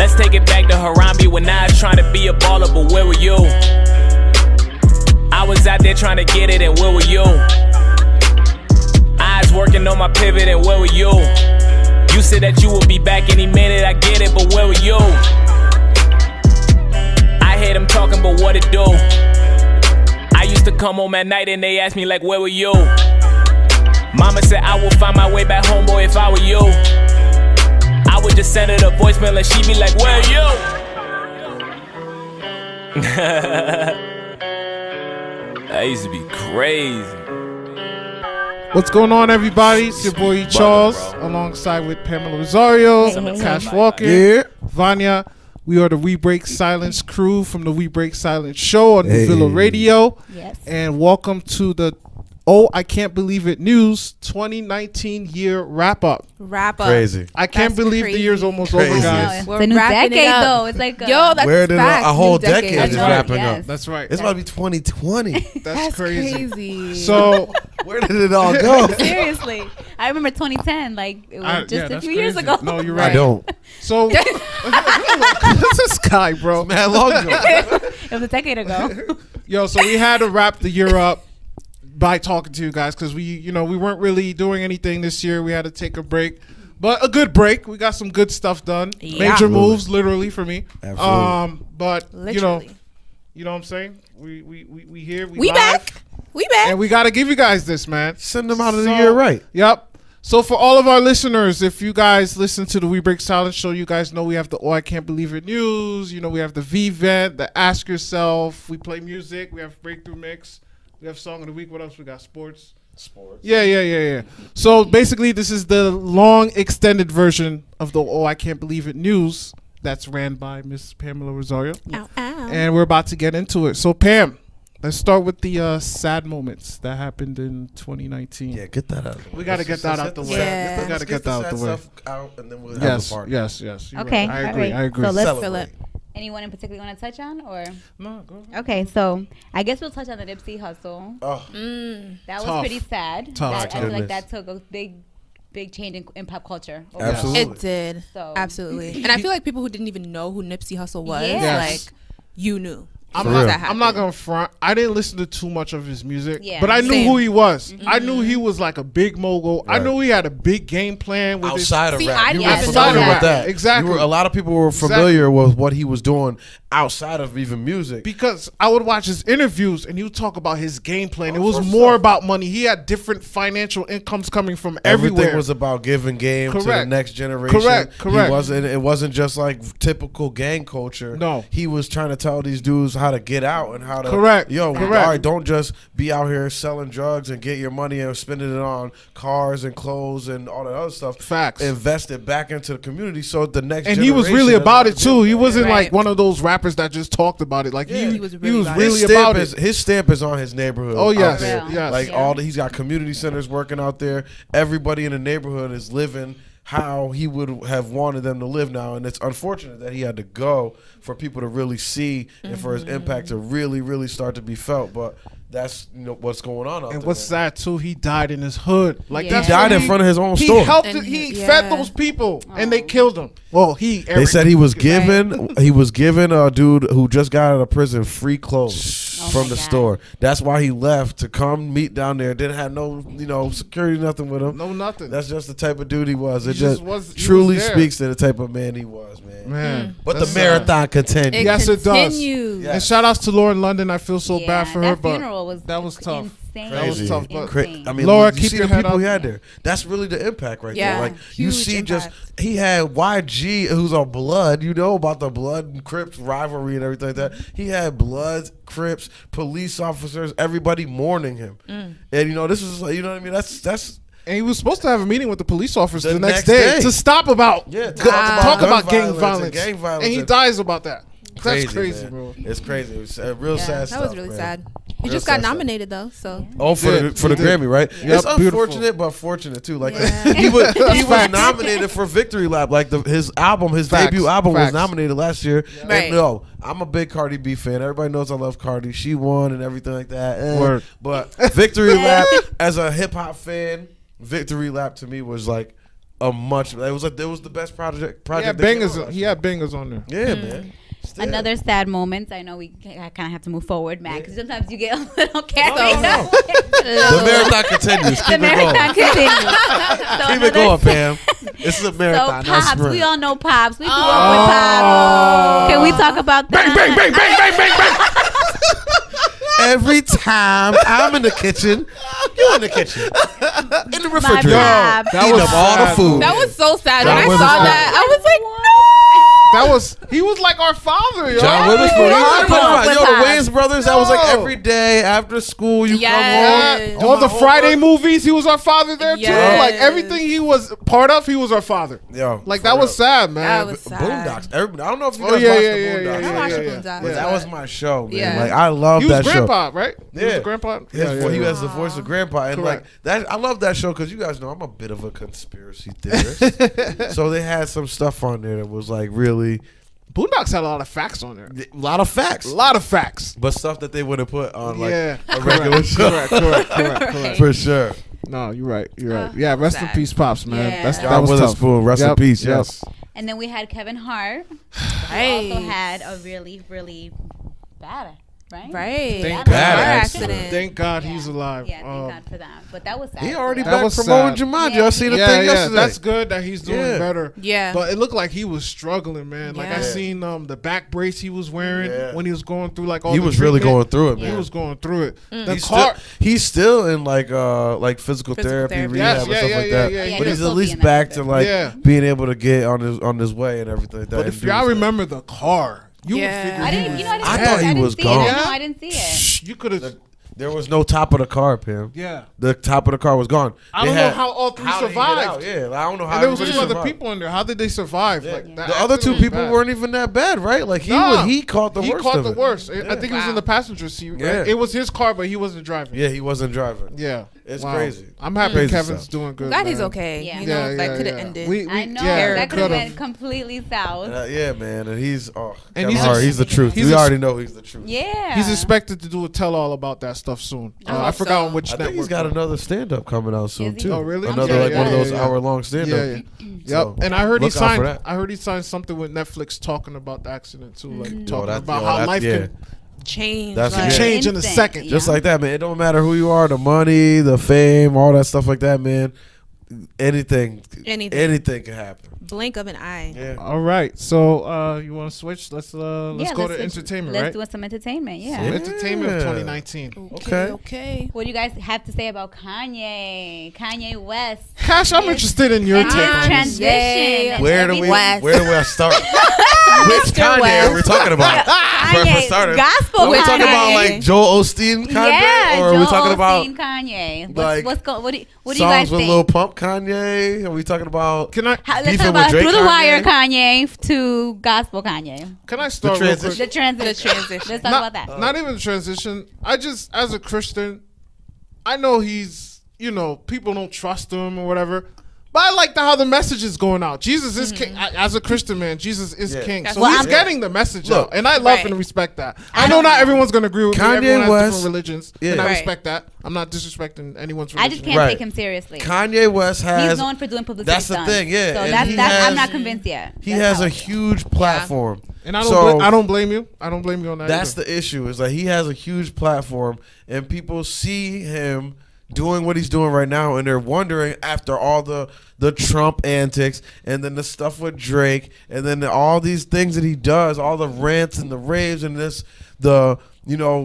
Let's take it back to Harambe when I was trying to be a baller, but where were you? I was out there trying to get it, and where were you? I was working on my pivot, and where were you? You said that you would be back any minute, I get it, but where were you? I hear them talking, but what it do? I used to come home at night and they asked me like, where were you? Mama said I will find my way back home, boy, if I were you. I would just send her the voicemail and she'd be like, where are you? That used to be crazy. What's going on, everybody? It's your boy e.charlez, alongside with Pamela Rosario, Cash Walker, Vanya. We are the We Break Silence crew from the We Break Silence show on the Vil La Radio. Yes. And welcome to the Oh, I Can't Believe It News 2019 year wrap up. Crazy. I can't believe the year's almost over, guys. It's a new decade, though. It's like a whole decade is wrapping up. That's right. It's about to be 2020. That's crazy. So where did it all go? Seriously, I remember 2010. Like it was just a few years ago. No, you're right. I don't. So what's this guy, bro? Man, long ago. It was a decade ago. Yo, so we had to wrap the year up by talking to you guys because we weren't really doing anything this year. We had to take a break, but a good break. We got some good stuff done. Yeah. Major moves, literally, for me. Absolutely. But Literally. you know what I'm saying? We here. We live, back. We back. and we got to give you guys this, man. Send them out of the year right. Yep. So for all of our listeners, if you guys listen to the We Break Silence show, you guys know we have the Oh I Can't Believe It news. You know, we have the V-Vent, the Ask Yourself. We play music. We have Breakthrough Mix. We have Song of the Week. What else? We got sports. Yeah. So basically, this is the long extended version of the Oh I Can't Believe It news that's ran by Miss Pamela Rosario. Ow, ow. And we're about to get into it. So Pam, let's start with the sad moments that happened in 2019. Yeah, get that out. We got to get that out the way. Yeah. We got to get that out the way. Out and then we'll have Yes, a party. yes. You're Okay, right. I all agree. right. I agree. So let's Fill it. Anyone in particular want to touch on, or No, go ahead. okay? So I guess we'll touch on the Nipsey hustle. Oh, That was Tough. pretty sad. Tough. I feel like Goodness. that took a big change in pop culture. overall. absolutely. It did. So- Absolutely. And I feel like people who didn't even know who Nipsey Hussle was, Yeah. Yes. like, you knew. I'm For not, real. I'm not gonna front. I didn't listen to too much of his music, Yeah. but I knew Same. who he was. I knew he was like a big mogul. I Right. knew he had a big game plan with Outside of See, rap, I you didn't were even familiar know with that. that. Exactly. A lot of people were familiar with what he was doing outside of even music. because I would watch his interviews and he would talk about his game plan. It was for more sure. about money. He had different financial incomes coming from Everything everywhere. was about giving game to the Correct. next generation. Correct. It wasn't just like typical gang culture. No. He was trying to tell these dudes how to get out and how to Correct. Yo, Correct. all right, don't just be out here selling drugs and get your money and spending it on cars and clothes and all that other stuff. Facts. Invest it back into the community so the next And he was generation really doesn't about have it to too. do He that. wasn't Right. like one of those rappers that just talked about it. Like Yeah. he was about really His about stamp it. his stamp is on his neighborhood. Oh, out yes. there. Yes. Like Yeah. he's got community centers working out there. Everybody in the neighborhood is living how he would have wanted them to live now, and it's unfortunate that he had to go for people to really see and for his impact to really, really start to be felt. But that's what's going on out And there. what's sad too? He died in his hood. Like Yeah. that's He died what in front of his own He store. helped. And He yeah. fed those people, and they killed him. Well, They Eric, said he was given a dude who just got out of prison free clothes from my the God. store. That's why he left to come meet down there. Didn't have no security, nothing with him. no nothing. That's just the type of dude he was. It He just was truly there. speaks to the type of man he was, man. Man, But that's the marathon continues. Yes, it does. continues. Yeah. And shout outs to Lauren London. I feel so Yeah, bad for her, that but funeral was that was tough. Insane. That was tough, but Insane. I mean, Laura, you keep see your the head people he up. had there. That's really the impact right Yeah, there. Like you huge see, impact. he had YG, who's on Blood. You know about the Blood and Crips rivalry and everything like that. He had Bloods, Crips, police officers, everybody mourning him. And this is what I mean. That's. And he was supposed to have a meeting with the police officers The the next next day day. to stop about talk gun about gang violence violence. and gang violence And he and- dies about that. That's Crazy, crazy, man. bro. It's crazy. It was real Yeah, sad that stuff. was really man. sad. He Real just got sad stuff. nominated though, so Oh, for did. the He did. Grammy, right? Yep, It's beautiful. unfortunate, but fortunate too. Like Yeah. he was Facts. nominated for Victory Lap. Like his album, his Facts. debut album Facts. was nominated last year. Right. And no, I'm a big Cardi B fan. Everybody knows I love Cardi. She won and everything like that. Word. But Victory Lap, as a hip hop fan, Victory Lap to me was like a much. It was the best project. Yeah, that bangers. came out. He had bangers on there. Yeah, man. Still. Another sad moment. I know I kind of have to move forward, Matt, because sometimes you get a little carried No. away. The marathon continues. The Keep it marathon going. continues. So Keep it going, Pam. This is a marathon. So not Pops, sprint. we all know Pops. We grew up with Pops. Can we talk about that? Bang, bang, bang, bang, bang, bang. Every time I'm in the kitchen, you in the kitchen, in the My refrigerator, Pops. That eating was up all the sad, food. That was so sad. John When I Witherspoon. saw that, I was like, He was like our father, yo. John Witherspoon. grew up with Yo, the Pops. Wayans brothers. That was like Yo. every day after school. You Yes. come home. All the Friday movies, he was our father there too. Yes. Like everything he was part of, he was our father. Yo, Like for that was real. sad, man. That was sad. Boondocks. Everybody, I don't know if you Oh, guys yeah, watched yeah, the yeah, Boondocks. yeah, I watched yeah, the yeah. Boondocks. But that was my show, man. Yeah. Like I love He was that show. grandpa, right? He was Yeah. grandpa. He has the voice of grandpa, and Correct. like that. I love that show because you guys know I'm a bit of a conspiracy theorist. So they had some stuff on there that was like really Boondocks had a lot of facts on there. a lot of facts, A lot of facts. but stuff that they would have put on like Yeah. a regular show Correct. for sure. No, you're right. You're right. Yeah, rest in sad. peace, Pops, man. Yeah. That John was tough. Witherspoon, rest in Yep, peace. yep. Yes. And then we had Kevin Hart, who Right. also had a really, really bad, right? Right. Thank Bad Car accident. accident. Thank God Yeah. he's alive. Yeah, thank God for that. But that was sad. He already That back was promoting sad. Jumanji. Yeah. I seen the Yeah, thing yeah, yesterday. that's good that he's doing Yeah. better. Yeah. But it looked like he was struggling, man. Like I Yeah. seen the back brace he was wearing Yeah. when he was going through like all He the was really treatment. going through it, He man. was going through it. The He's car. he's still in like physical therapy, therapy. rehab, Yes, and yeah, stuff yeah, like yeah, that. yeah, yeah. But Yeah, he's he'll at be least in that back bit. to like Yeah. being able to get on his way and everything like that. But and if do y'all stuff. remember the car, you Yeah. would figure I he didn't. was You know, I didn't. I see thought it. he I didn't was see gone. It. No, I didn't see it. Shh, you could have. There was no top of the car, Pam. Yeah. The top of the car was gone. I don't know how all three how did he get survived. out? Yeah, like, I don't know how. And there was everybody two other survived. people in there. How did they survive? Yeah. Like that The other two accident was people bad. weren't even that bad, right? Like Nah. he caught the He worst caught of the it. worst. I Yeah. think he was in the passenger seat. Right? Yeah. It was his car, but he wasn't driving. Yeah, he wasn't driving. Yeah. It's Wow. crazy. I'm happy Crazy Kevin's stuff. doing good. Glad he's man. okay. Yeah. You know, Yeah, that yeah, could have yeah. ended. I know yeah, that could have could've. went completely south. Yeah, man, and he's And Kevin he's Hart, ex- he's the truth. he's We ex- already know he's the truth. Yeah. He's expected to do a tell-all about that stuff soon. I hope forgot so. on which I network. think he's got another stand-up coming out soon Is he? too. Oh, really? Another Yeah, like yeah, one of those yeah. hour-long stand-up. Yeah, yeah. So, Yep. And I heard he look out for signed. that. I heard he signed something with Netflix talking about the accident too, like Mm-hmm. talking that- about yo, how that- life yeah. can Change. That's like, Yeah. change in a Instant, second. yeah. Just like that, man. It don't matter who you are, the money, the fame, all that stuff like that, man. Anything can happen. blink of an eye. Yeah. All right. So you want to switch? Let's Yeah, go to switch- entertainment, Let's right? do some entertainment. Yeah. Yeah. Entertainment of 2019. Okay. Okay. What do you guys have to say about Kanye? Kanye West. Cash, I'm interested in your And take his on this. transition. and Where do we everything. where do we start? Which Kanye West. are we talking about? For Kanye, starters. gospel Are we talking Kanye. about like Joel Osteen Kanye, Yeah, or are we Joel talking about Osteen Kanye. like, What do you guys songs with think? Lil Pump Kanye? Are we talking about? Can I Let's beefing talk with about Drake through the wire Kanye? Kanye to gospel Kanye. start real transition. quick? The transition. The transition. Let's talk about that. Not even the transition. I just, as a Christian, I know he's, people don't trust him or whatever. But I like how the message is going out. Jesus is king. As a Christian man, Jesus is Yeah. king. So Well, he's I'm- getting the message Look, out. And I love right. and respect that. I know not everyone's going to agree with me. Kanye Everyone has West- different religions. Yeah. And I Right. respect that. I'm not disrespecting anyone's I religion. just can't Right. take him seriously. Kanye West has. He's known for doing publicity That's the stunts. thing, yeah. So And that's he I'm has- not convinced yet. He That's has how a it is. huge platform. And I So- don't blame you. I don't blame you on that. That's either. the issue. Is like he has a huge platform, and people see him doing what he's doing right now, and they're wondering after all the Trump antics, and then the stuff with Drake, and then all these things that he does, all the rants and the raves, and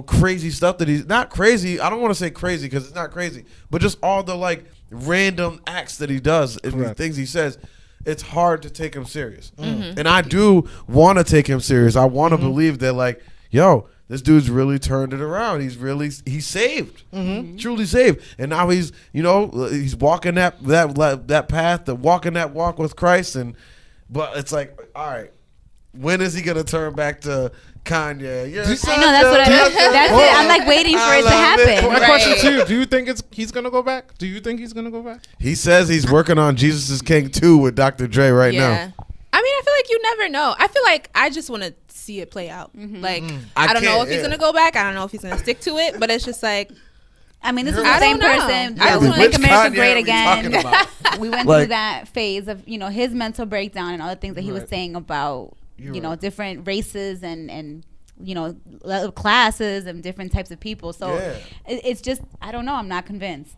crazy stuff that he's not crazy. I don't want to say crazy because it's not crazy, but just all the like random acts that he does and the Correct. things he says. It's hard to take him serious, and I do want to take him serious. I want to believe that, like, yo, this dude's really turned it around. He's saved, truly saved, and now he's walking that path, walking that walk with Christ. But it's like, all right, when is he gonna turn back to Kanye? I know that's it. I'm like waiting for it to happen. My Right. question to you: do you think he's gonna go back? Do you think he's gonna go back? He says he's working on Jesus is King 2 with Dr. Dre right now. I mean, I feel like you never know. I feel like I just want to see it play out. Like, I don't know can't, if he's yeah. going to go back. I don't know if he's going to stick to it. But it's just like, I mean, this is I the same don't know. person I that just was wanna- Make Which America Kanye Great are we talking Again. about? We went Like- through that phase of, you know, his mental breakdown and all the things that he was Right. saying about, You're you know, right. different races and you know, classes and different types of people. So Yeah. it's just, I don't know. I'm not convinced.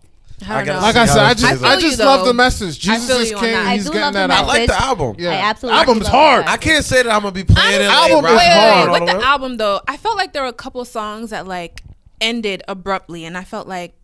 I don't know. Like I said, I I just feel you, love though. the message. Jesus feel is you on king. that. I He's do getting love the that I out. like the message. album. Yeah. I absolutely Album's love hard. that. I can't say that I'm gonna be playing it. Album like, is right hard. now. With the album though, I felt like there were a couple songs that like ended abruptly, and I felt like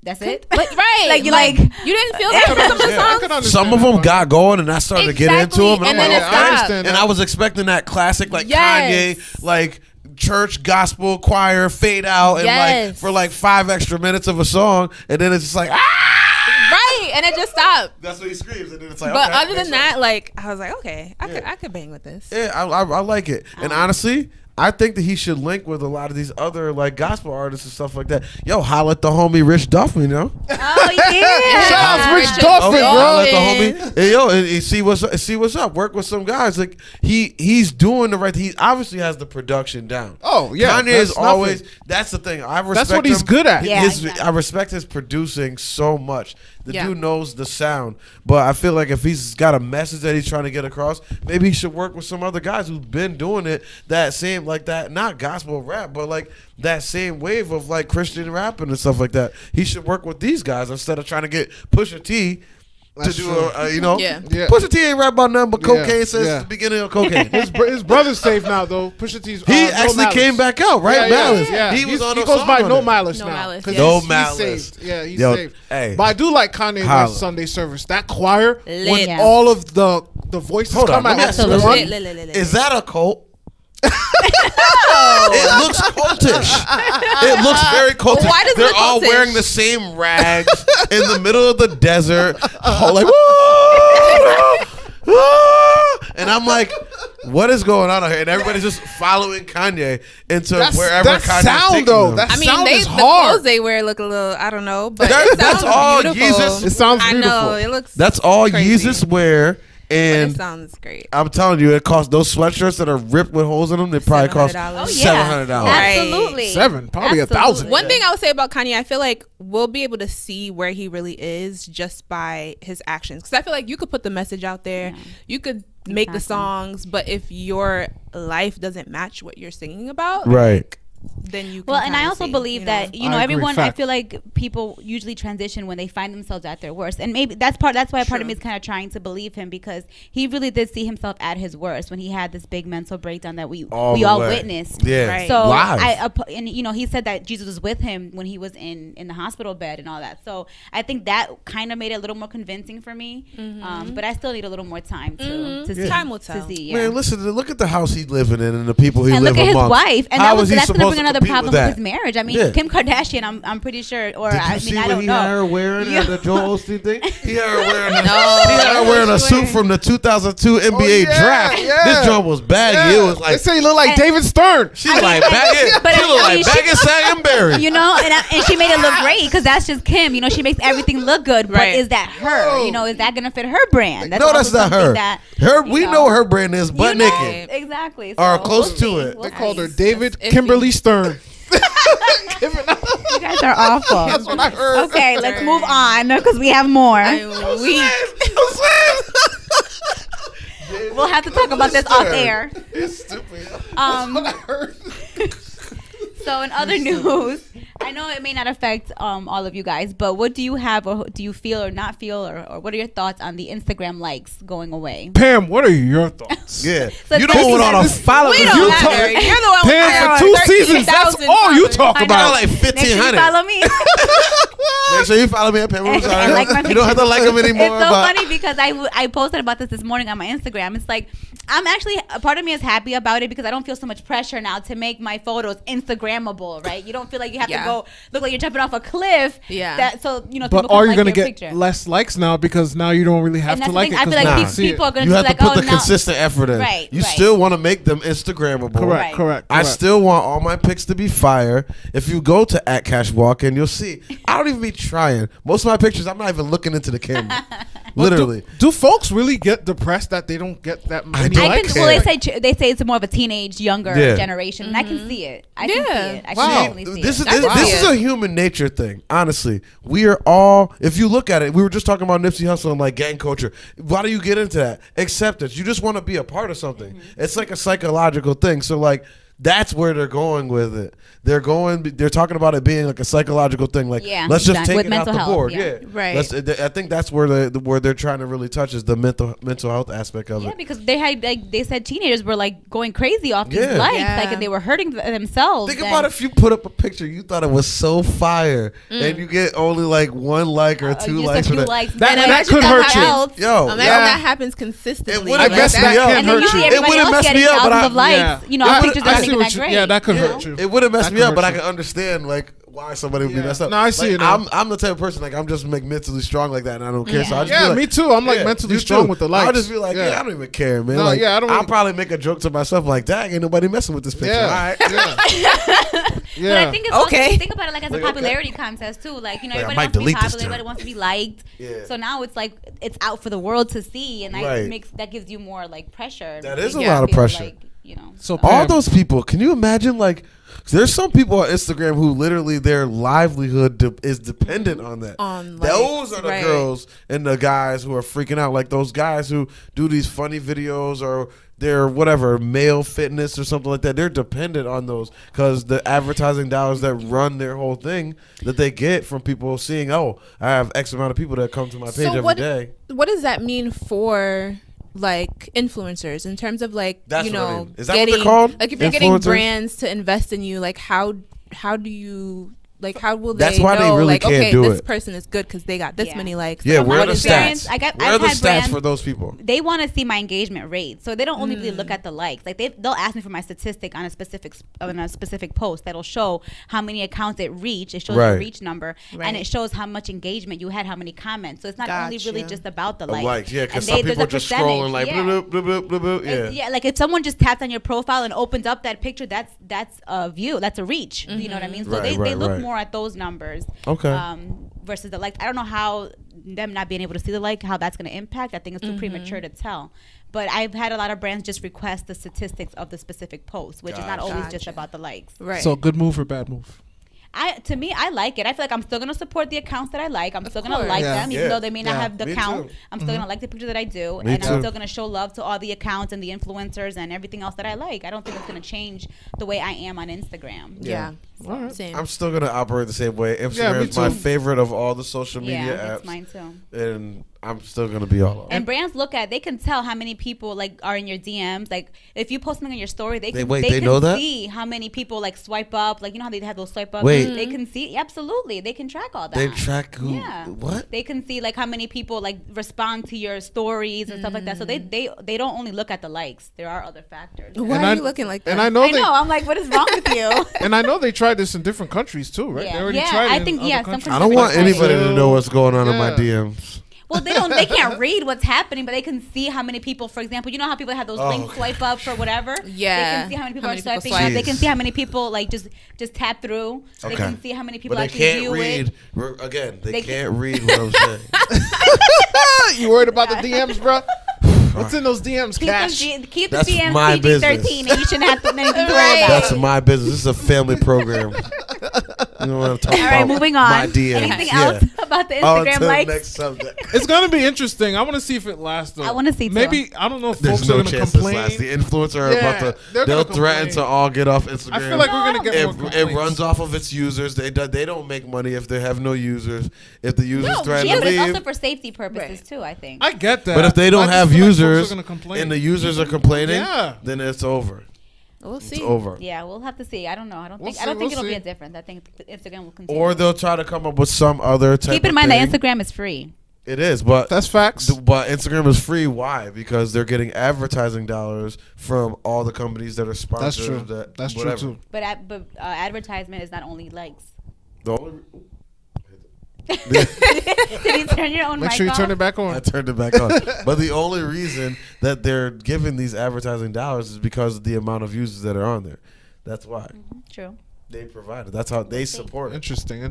That's it. But, right, Like, you you didn't feel that for some of the Yeah, I songs. could understand Some of that them part. got going, and I started to get into Exactly, them, and, and I'm then like, it I stopped. understand and that. I was expecting that classic like Yes. Kanye, like church gospel choir fade out, and like Yes. for like 5 extra minutes of a song, and then it's just like Right, and it just stopped. That's what he screams, and then it's like. But okay, other than next that, like I was like, okay, Yeah. I could bang with this. Yeah, I like it. And honestly, I think that he should link with a lot of these other like gospel artists and stuff like that. Yo, holla at the homie Rich Duffman, you know? Oh yeah. Shout out to Rich Richard Duffin, Duffin. bro. Holla at the homie. Hey, yo, and see what's up. Work with some guys. Like he's doing the right. He obviously has the production down. Oh, yeah, Kanye is that's always. nothing. That's the thing. I respect. That's what he's him. good at. Yeah, His- exactly. I respect his producing so much. The Yeah. dude knows the sound, but I feel like if he's got a message that he's trying to get across, maybe he should work with some other guys who've been doing it that same like that, not gospel rap, but like that same wave of like Christian rapping and stuff like that. He should work with these guys instead of trying to get Pusha T to That's do true. you know. Yeah. Yeah. Pusha T ain't rap about nothing but Yeah, cocaine since yeah. the beginning of cocaine. His brother's safe now though. Pusha T's. He No actually Malice. came back out, right? Malice. Yeah. He was on He a goes song by on No it. Malice No now. Malice, 'Cause yeah. No he's Malice. saved. Yeah, he's Yo, saved. hey. But I do like Kanye Holla. West Sunday service. That choir Lit. when Yeah. all of the voices Hold on, come let out. me ask you at this. once. Lit. Is that a cult? It looks cultish. It looks very cultish. Why does it They're look all cultish? wearing the same rags in the middle of the desert, all like woo, and I'm like, what is going on out here? And everybody's just following Kanye into wherever that Kanye's sound taking though. them. That I mean, sound the is hard. clothes they wear look a little, I don't know, but That- it that's sounds all beautiful. Yeezus. It sounds I beautiful. know, it looks That's all crazy, Yeezus wear. but And it sounds great. I'm telling you, it costs those sweatshirts that are ripped with holes in them. They probably cost $700. Oh yeah. $700. Absolutely. $7, probably Absolutely. $1,000. One thing I would say about Kanye, I feel like we'll be able to see where he really is just by his actions. Because I feel like you could put the message out there, you could make the Exactly. songs, but if your life doesn't match what you're singing about, Right. then you can Well, and I kinda also see, believe you that know? you know I agree, everyone. I facts. feel like people usually transition when they find themselves at their worst, and maybe that's why part of me is kind of trying to believe him, because he really did see himself at his worst when he had this big mental breakdown that we All all the way. witnessed. Yeah. Right. So Live. and you know, he said that Jesus was with him when he was in the hospital bed and all that. So I think that kind of made it a little more convincing for me. But I still need a little more time to see. Time will tell. To see, yeah. Man, listen, look at the house he's living in and the people he And live look at his amongst. wife, and How is he that's going to supposed bring another compete problem with with that? his marriage. I mean, Yeah. Kim Kardashian, I'm pretty sure, or Did you I see mean, I what don't he know. had her wearing Yeah. at the Joel Osteen thing? He had her wearing a, No. he had her wearing a suit from the 2002 NBA yeah, draft. yeah. This joint was baggy. Yeah. It was like they say he look like And- David Stern. she looked like baggy. But She I looked mean, like baggy Sam Berry. You know, and she made it look great because that's just Kim. You know, she makes everything look good. But Right. is that her? Whoa. You know, is that going to fit her brand? No, that's also not her. something that, Her, you we know her brand is butt you know, naked. Exactly. Or So close we'll to see. it. We'll They called her see. David Iffy. Kimberly Stern. You guys are awful. That's what I heard. Okay, let's move on because we have more. I'm weak. We'll have to talk about this off air. It's stupid. Um, I heard. So in other news, I know it may not affect all of you guys, but what do you have, or do you feel or not feel, or what are your thoughts on the Instagram likes going away? Pam, what are your thoughts? Yeah. So You this don't is- want to this- follow We me. don't You matter. talk- You're the one with Pam, for 2 seasons, that's 13,000 all you followers. talk I know. about. like Make sure you 1,500. follow me. Make sure you follow me at Pam. I'm sorry. Like my You don't have to like him anymore. It's so but funny because I posted about this morning on my Instagram. It's like, I'm actually, a part of me is happy about it because I don't feel so much pressure now to make my photos Instagrammable, right? You don't feel like you have to go look like you're jumping off a cliff. Yeah. That, so, you know, But people can are you like going to your get picture. less likes now because now you don't really have And to that's the like thing. it? I feel 'cause like now people, you see it. people are going you to have be to like, put oh, the now. consistent effort in. Right, You right. still want to make them Instagrammable. Correct, Right. correct. I still want all my pics to be fire. If you go to @cashwalk and you'll see, I don't even be trying. Most of my pictures, I'm not even looking into the camera. Literally. Do folks really get depressed that they don't get that many I likes? can, well, they say it's more of a teenage, younger generation, and I can see it. I can see it. I can definitely see this it. This is a human nature thing. Honestly, we are all. If you look at it, we were just talking about Nipsey Hussle and like gang culture. Why do you get into that? Acceptance. You just want to be a part of something. It's like a psychological thing. So like. That's where they're going with it. They're talking about it being like a psychological thing. Like, let's just take with it out the health, board. Right. I think that's where they're trying to really touch is the mental health aspect of it. Yeah, because they had they said teenagers were like going crazy off these likes, like, and they were hurting themselves. Think about if you put up a picture, you thought it was so fire, and you get only like 1 like or 2 likes. That could hurt you. Yo, imagine that happens consistently. It would have messed me up. And then you see everybody else getting thousands of likes. You know, pictures are making that great. Yeah, that could hurt you. It would have messed me up, but I can understand like why somebody would be messed up. No, I see it. I'm the type of person like I'm just like mentally strong like that, and I don't care. So I just be like, me too. I'm like mentally strong with the likes. I'll just be like, I don't even care, man. No, like, I don't. I'll probably make a joke to myself like, dang, ain't nobody messing with this picture. All right. But I think it's also, think about it like as a popularity contest too. Like, you know, everybody wants to be popular, everybody wants to be liked. So now it's like it's out for the world to see, and that gives you more like pressure. That is a lot of pressure. Like, you know, so all those people, can you imagine like? There's some people on Instagram who literally their livelihood is dependent on that. Those are the girls and the guys who are freaking out. Like those guys who do these funny videos or they're whatever, male fitness or something like that. They're dependent on those because the advertising dollars that run their whole thing that they get from people seeing, oh, I have X amount of people that come to my page every day. What does that mean for like influencers in terms of like, that's you know, what I mean. Is that what they're called? Like if you're getting brands to invest in you, like how do you like how will they why know they really like can't okay do this it. person is good because they got this many likes? Yeah, where are the stats? Where are the stats brands, for those people? They want to see my engagement rate, so they don't only really look at the likes. Like they'll ask me for my statistic on a specific post that'll show how many accounts it reached. It shows the reach number, and it shows how much engagement you had, how many comments. So it's not only really just about the likes. Yeah, because some people are just scrolling like bloop, bloop, bloop, bloop, bloop. Yeah, like if someone just taps on your profile and opens up that picture, that's a view, that's a reach. You know what I mean? So they look more at those numbers. Versus the likes. I don't know how them not being able to see the like, how that's going to impact. I think it's too premature to tell. But I've had a lot of brands just request the statistics of the specific post, which is not always just about the likes. Right. So good move or bad move? To me, I like it. I feel like I'm still gonna support the accounts that I like. I'm still gonna like them, even though they may not have the count. I'm still gonna like the picture that I do, and I'm still gonna show love to all the accounts and the influencers and everything else that I like. I don't think it's gonna change the way I am on Instagram. Same. I'm still gonna operate the same way. Instagram is my favorite of all the social media apps. It's mine too. And I'm still gonna be all over. And brands look at, they can tell how many people like are in your DMs. Like if you post something on your story, they can see how many people like swipe up. Like you know how they have those swipe ups. They can see absolutely. They can track all that. They track who? Yeah. What? They can see like how many people like respond to your stories and stuff like that. So they don't only look at the likes. There are other factors. Why are you looking like that? And I know I'm like, what is wrong with you? And I know they tried this in different countries too, right? They already tried it. I think some countries. I don't want anybody to know what's going on in my DMs. Well, they can't read what's happening, but they can see how many people, for example, you know how people have those link swipe ups or whatever? Yeah. They can see how many people are swiping up. They can see how many people like just tap through. Okay. They can see how many people actually view it. Again, they can't read what I'm saying. You worried about the DMs, bro? What's in those DMs, Cash? Keep the DMs PG-13 and you shouldn't have anything to worry about. That's my business. This is a family program. You know what I'm talking about? All right, moving on. My DMs. Anything else about the Instagram likes? Next subject. It's gonna be interesting. I want to see if it lasts. Though. I want to see. Maybe I don't know if There's folks no are gonna chance complain. this lasts. The influencer are about to. They'll threaten to all get off Instagram. I feel like we're gonna get more complaints. It runs off of its users. They don't make money if they have no users. If the users threaten to but leave, it's also for safety purposes too. I think. I get that. But if they don't have users and the users are complaining, then it's over. We'll see. It's over. Yeah, we'll have to see. I don't know. I don't think it'll be a difference. I think Instagram will continue. Or they'll try to come up with some other type. Keep in mind that Instagram is free. It is, but that's facts. But Instagram is free. Why? Because they're getting advertising dollars from all the companies that are sponsored. That's true too. But advertisement is not only likes. The only. Did you turn your own mic Make sure you off? turn it back on. I turned it back on. But the only reason that they're giving these advertising dollars is because of the amount of users that are on there. That's why. True. They provided. That's how they support it. Interesting.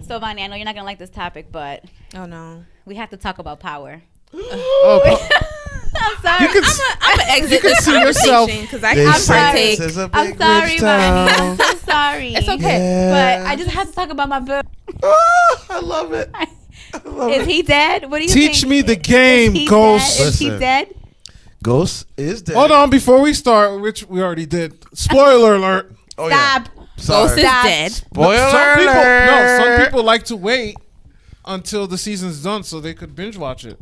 So, Vonnie, I know you're not gonna like this topic, but Oh no. we have to talk about power. Oh, I'm sorry. I'm gonna exit this see yourself. conversation because I They can't say partake. this is a I'm big sorry, rich Vonnie. town. I'm so sorry. It's okay. But I just have to talk about my book. Oh, I love it. Is he dead? What do you think? Teach me the game, Is he Ghost. dead? Is he Listen. dead? Ghost is dead. Hold on, before we start, which we already did. Spoiler alert. Oh, Stop. Sorry. Ghost is Stop. dead. Spoiler Some people, alert. some people like to wait until the season's done so they could binge watch it,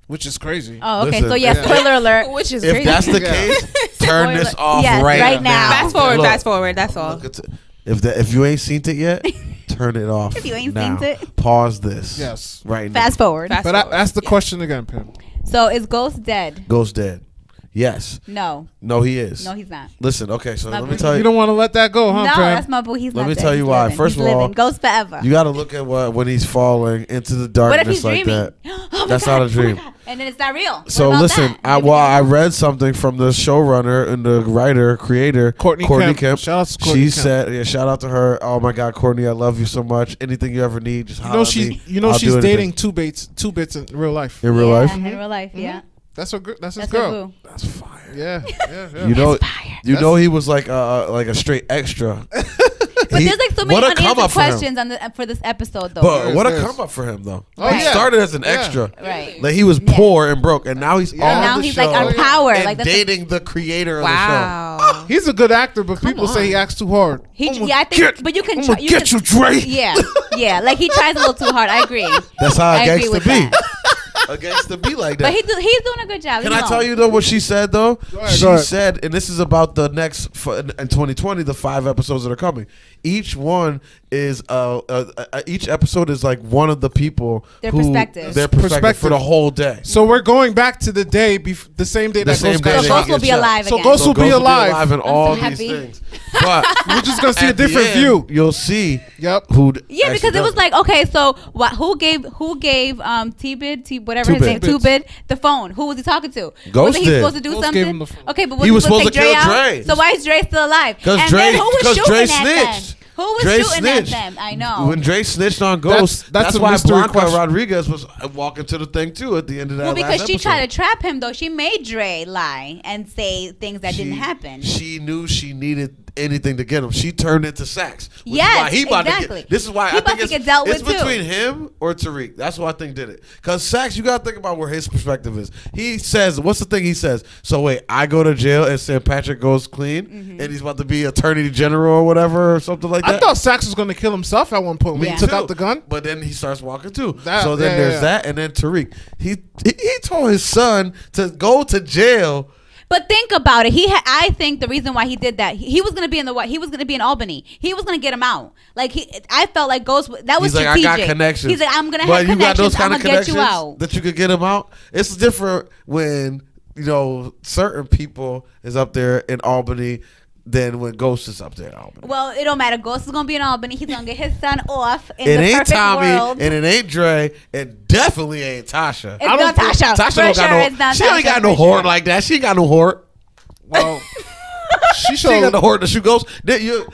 which is crazy. Oh, okay. Listen, So yeah, yeah. spoiler alert. Which is If crazy. that's the Yeah. case, turn this off Yes, right, right now. Fast forward. Look, Fast forward. That's all. look at if you ain't seen it yet, turn it off. If you ain't now. seen it. Pause this. Yes. Right now. Fast forward. Fast But forward. ask the question again, Pim. So is Ghost dead? Ghost dead. Yes. No. No, he is. No, he's not. Listen. Okay. So My let me boo. tell You you. don't want to let that go, huh, No, Pim? that's my boo. He's Let not me dead. tell you He's why. living. First He's of all, living. Ghost forever. You got to look at when he's falling into the What if darkness he's like dreaming? that. Oh my That's God. not a dream. Oh my God. And then it's not real. What So about listen, that? I read something from the showrunner and the writer, creator, Courtney Kemp. Shout out to Courtney She Kemp. said, "Yeah, shout out to her. Oh my God, Courtney, I love you so much. Anything you ever need, just holler at me. You know I'll do she's anything." dating two bits in real life. in real Yeah, life. In real life, yeah. That's her. That's his That's her girl. boo. That's fire. Yeah. You know, fire. you know he was like a straight extra. But there's like so many What a come unanswered up for him. questions for this episode, though. But what a Yes. come up for him though. Oh, He yeah. started as an Yeah. extra. Right. Like he was poor and broke, and now he's on And now the he's show like on power. and Like that's dating the creator of the show. Wow. He's a good actor, but people say he acts too hard. yeah, I think. But you can. I'm gonna get you, Dre. Yeah, yeah. Like he tries a little too hard. I agree. That's how I a agree gangster with be. that. A gangster be like that. But he's doing a good job. Can Leave I him tell alone. you though what she said though? ahead, She go ahead. said, and this is about the next in 2020, the 5 episodes that are coming. Each one is each episode is like one of the people Their who perspective. their perspective for Perspective. the whole day. So we're going back to the day, the same day The that same Ghost day got that So he shot. Ghost will gets be shot. alive So again. Ghost will be Ghost alive. in so all these happy. things. But We're just gonna see a at the different end, view. You'll see Yep. who. Yeah, actually because it does was like, okay, so who gave T-Bid, whatever his name, Two-Bit. Two-Bid, the phone? Who was he talking to? Ghost Wasn't he did. supposed to do Ghost gave something? him the phone. Okay, but was He was supposed take to kill Dre out? Dre. So why is Dre still alive? Because And Dre, then who was because shooting Dre at them? snitched. Who was Dre shooting snitched. at them? I know. When Dre snitched on Ghost, That's that's a why mystery Blanca question. Rodriguez was walking to the thing too at the end of that. Well, because last she episode. tried to trap him, though. She made Dre lie and say things that didn't happen. She knew she needed anything to get him. She turned into Sax. Which Yes, is why he about to exactly. get. This is why He I about think to it's, get dealt it's with, too. between him or Tariq. That's what I think did it. Because Sax, you got to think about where his perspective is. He says, what's the thing he says? So wait, I go to jail and St. Patrick goes clean, Mm-hmm. and he's about to be attorney general or whatever or something like that. I thought Sax was gonna kill himself at one point when Yeah. he took too. out the gun. But then he starts walking too. That- so then yeah, there's yeah. that, and then Tariq. He told his son to go to jail. But think about it. I think the reason why he did that, he was gonna be he was gonna be in Albany. He was gonna get him out. Like I felt like Ghost. That was He's like, I strategic. got connections. He's like, I'm gonna But have you got connections. those kind I'm of gonna get connections you out. that you could get him out. It's different when certain people is up there in Albany than when Ghost is up there in Albany. Well, it don't matter. Ghost is gonna be in Albany. He's gonna get his son off in It the ain't perfect Tommy world. and it ain't Dre. It definitely ain't Tasha. It's not Tasha. Tasha For don't sure, got it's no. not She Tasha, ain't got for no sure. heart like that. She ain't got no heart. Well, she She ain't got showed no heart to shoot Ghost.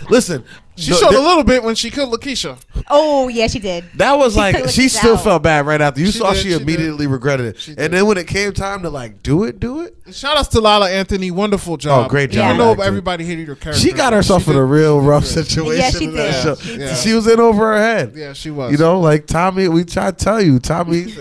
Listen. she showed a little bit when she killed Lakeisha. Oh yeah, she did. That was like took she it still out. felt bad right after. You She saw did, she she did. immediately regretted it. She And did. then when it came time to like do it. Shout outs to Lala Anthony. Wonderful job. Oh, great job I know acting. everybody hated her character. She got herself in a real rough situation. Yeah, she in that did. show. She did. She was in over her head. Yeah, she was. You know, like Tommy, we try to tell you, Tommy.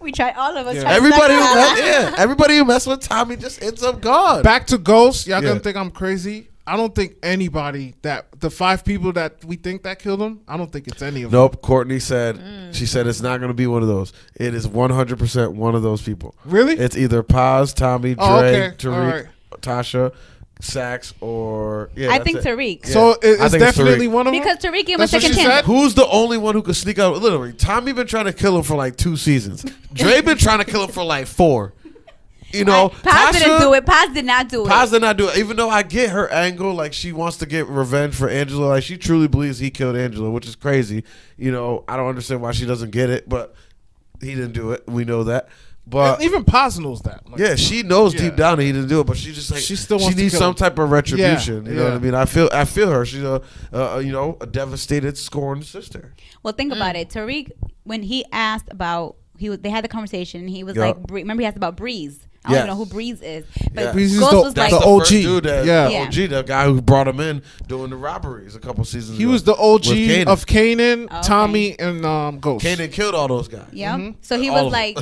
We tried. All of us. Yeah. tried everybody, who to everybody who mess with Tommy just ends up gone. Back to Ghost. Y'all Yeah. gonna think I'm crazy. I don't think anybody the 5 people that we think that killed him, I don't think it's any of them. Nope. Courtney said she said it's not going to be one of those. It is 100% one of those people. Really? It's either Paz, Tommy, Dre, Oh, okay. Tariq, All right. Tasha, Sax, or I that's think it. Tariq. Yeah. So I it's think it's definitely Tariq. one of them. Because Tariq gave him a That's what second she chance. said? Who's the only one who could sneak out? Literally, Tommy been trying to kill him for like 2 seasons. Dre been trying to kill him for like 4. You know, Paz didn't do it. Paz did not do it. Paz did not do it. Even though I get her angle, like she wants to get revenge for Angela. Like she truly believes he killed Angela, which is crazy. You know, I don't understand why she doesn't get it, but he didn't do it. We know that. But even Paz knows that. Like, yeah, she knows deep down that he didn't do it, but she just like she still wants needs to some type of retribution. Yeah, You know what I mean? I feel her. She's a devastated, scorned sister. Well, think about it. Tariq, when he asked about they had the conversation. He was like, remember he asked about Breeze. I don't even know who Breeze is. But Breeze is was the like, OG. Dude that, Yeah. OG, the guy who brought him in doing the robberies a couple seasons He ago. was the OG Kanan. of Kanan, Okay. Tommy, and Ghost. Kanan killed all those guys. yeah. So he All was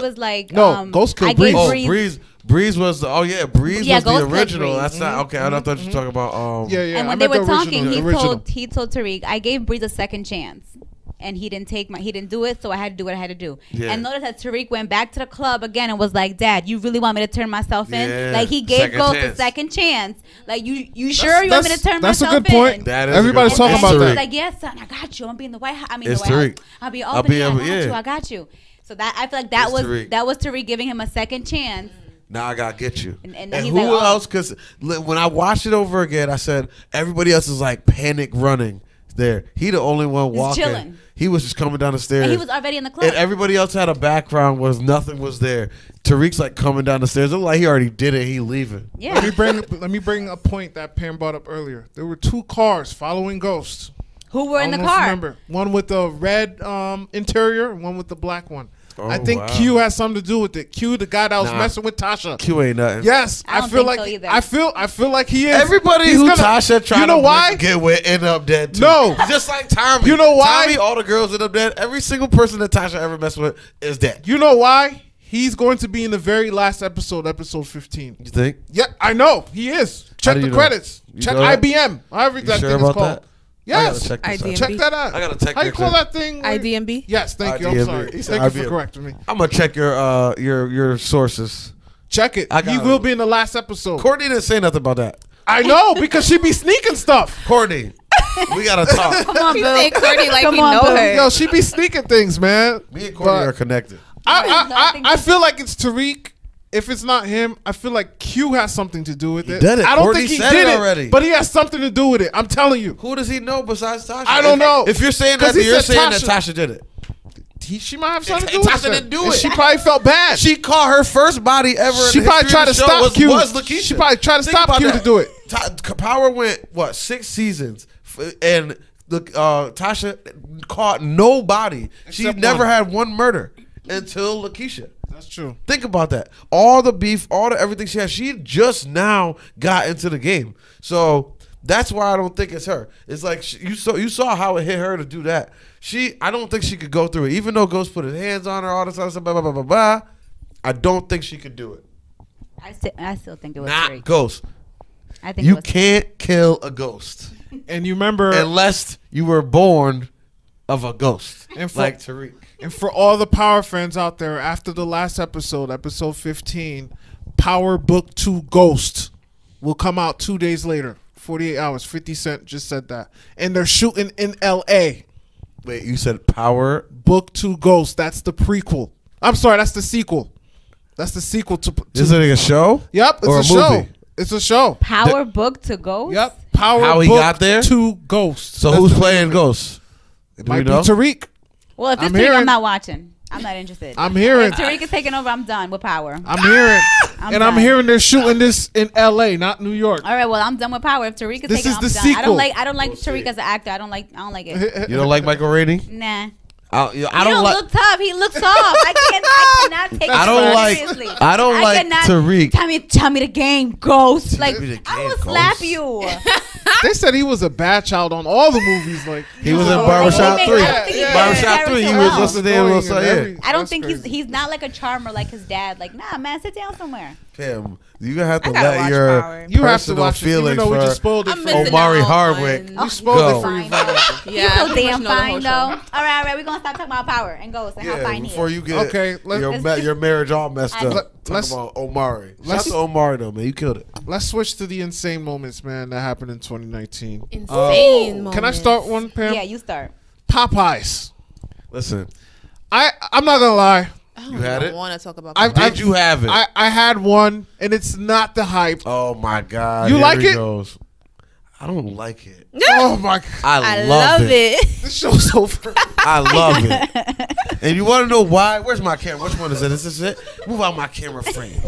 of like, No, Ghost killed I gave Breeze. Breeze. Breeze was Breeze Yeah, was the Ghost killed original. Breeze. That's not okay. I thought you were talking about Yeah. And I when they meant were the talking, original. he told Tariq, I gave Breeze a second chance. And he didn't do it, so I had to do what I had to do. Yeah. And notice that Tariq went back to the club again and was like, Dad, you really want me to turn myself in? Yeah. Like he gave Second Ghost chance. a second chance. Like you sure you want me to turn That's myself a in? good point. That is Everybody's a good talking point. about It's that. He's like, yes, son, I got you. I'm being the White House. I mean, It's the White Tariq. House. I'll be Albany. I got you. So that I feel like It's Tariq. that was Tariq giving him a second chance. Now I gotta get you. And And he's who like, oh. else? Because when I watched it over again, I said everybody else is like panic running there. He the only one walking. chilling. He was just coming down the stairs. And he was already in the club. And everybody else had a background was nothing was there. Tariq's like coming down the stairs. It looked like he already did it. He leaving. Yeah. Let me bring a point that Pam brought up earlier. There were 2 cars following Ghost. Who were I in the don't know if you car? remember. One with the red interior and one with the black one. I Oh, think wow. Q has something to do with it. Q, the guy that was Nah. messing with Tasha. Q ain't nothing. Yes, I I, don't feel think like so either. I feel like he is. Everybody He's who gonna- Tasha tried you know to why? get with end up dead too. No. Just like Tommy. You know why? Tommy, all the girls end up dead. Every single person that Tasha ever messed with is dead. You know why? He's going to be in the very last episode 15. You think? Yeah, I know he is. Check do the you know? credits. You Check know that? IBM. However You that sure thing is about called. that? Yes. I gotta check this out. IDM. Check that out. I gotta check How you your call credit. that thing? IDMB. Yes, thank you. I'm IDMB. sorry. He said Thank you for IBM. correcting me. I'm gonna check your sources. Check it. I He got will it. be in the last episode. Courtney didn't say nothing about that. I know because she be sneaking stuff. Courtney, we gotta talk. Come on, He Bill. said Courtney like Come he on, know Bill. her. Yo, she be sneaking things, man. Me and Courtney But are connected. I feel like it's Tariq. If it's not him, I feel like Q has something to do with it. did it. I don't Courtney think he said did it it already. but he has something to do with it. I'm telling you. Who does he know besides Tasha? I don't know. If you're saying 'Cause that, then he you're said saying that Tasha. Tasha did it. She might have something to And do with Tasha it. didn't do And it. She probably felt bad. She caught her first body ever. She in the probably history tried of to the show stop was, Q. Was Lakeisha. She probably tried to Think stop about Q that. to do it. Power went 6 seasons, and the Tasha caught nobody. She Except never one. had one murder until Lakeisha. That's true. Think about that. All the beef, all the everything she had, she just now got into the game. So that's why I don't think it's her. It's like you saw how it hit her to do that. I don't think she could go through it. Even though Ghost put his hands on her, all this other stuff, blah, blah, blah, blah, blah, I don't think she could do it. I still think it was Not Tariq. Ghost. I think You it was can't kill a ghost And you remember, unless you were born of a ghost, And for- like Tariq. and for all the Power fans out there, after the last episode 15, Power Book 2 Ghost will come out 2 days later. 48 hours. 50 Cent just said that. And they're shooting in L.A. Wait, you said Power? Book 2 Ghost. That's the prequel. I'm sorry, that's the sequel. That's the sequel to Is it a show? Yep, it's or a a show. movie? It's a show. Power Book to Ghost. Yep. Power How he Book got there? 2 Ghost. So That's who's the name playing of it. Ghost? It Do might we be know? Tariq. Well, if it's I'm Tariq, hearing- I'm not watching. I'm not interested. I'm hearing. If Tariq is taking over, I'm done with Power. I'm hearing. I'm And I'm done. hearing they're shooting this in L.A., not New York. All right, well, I'm done with Power. If Tariq is This taking is over, the I'm done. sequel. I don't like We'll Tariq see. as an actor. I don't like it. You don't like Michael Rainey? Nah. I He don't don't like. look tough. He looks soft. I cannot take I him don't like- seriously. I don't like cannot- Tariq. Tell me the game, Ghost. Like me the I game, will slap Ghost. you. They said he was a bad child on all the movies. Like He was in No, Barbershop like, 3. I don't think he Barbershop did 3. He character was well. listening to Annoying him. and every- I don't That's think crazy. he's not like a charmer like his dad. Like, nah, man, sit down somewhere. Pam, you gonna have to I gotta let watch your Power. you have to personal watch it, even feelings though we for just spoiled it I'm for missing you. Omari out Hardwick. on- We spoiled Go. it for you. Fine. Yeah, You're I so pretty damn much know the fine whole though. show. All right, we're gonna stop talking about Power and Ghost and how Yeah, fine he before is. you get Okay, your marriage all messed I- up. Let's- Talk about Omari. Shout out let's- to Omari though, man. You killed it. Let's switch to the insane moments, man, that happened in 2019. Insane Can I start one, Pam? Yeah, you start. Popeyes. Listen, I'm not gonna lie. you had it. Want to talk about? I've- Power. Did you have it? I had one, and it's not the hype. Oh my God! You Here like he it? Goes. I don't like it. Oh my god, I love it. this show's over. I love it. And you want to know why? Where's my camera? Which one is it? Is this it? Move out my camera frame.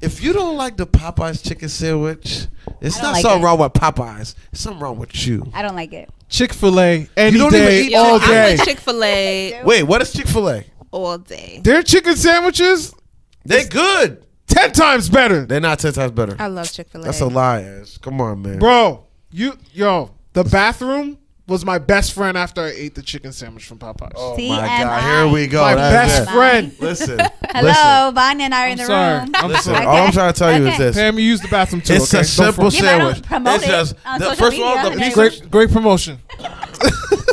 If you don't like the Popeyes chicken sandwich, it's not like something it. wrong with Popeyes. It's something wrong with you. I don't like it. Chick-fil-A any You don't even day, eat all chicken. day. I'm Chick-fil-A Wait, what is Chick-fil-A? all day. Their chicken sandwiches They good. 10 times better, They're not 10 times better. I love Chick-fil-A. That's a lie, ass. Come on, man. bro. The bathroom was my best friend after I ate the chicken sandwich from Popeyes. Oh TMI. my God, here we go. my That's best it. friend. Listen, Hello, Vanya and I are in the sorry. room. I'm listen. sorry. All I'm trying to tell you is Okay. this. Pam, you use the bathroom too. It's okay? a simple Yeah, but I don't sandwich. promote It's it just on the, social first of all, media the and piece everything. of, Great promotion.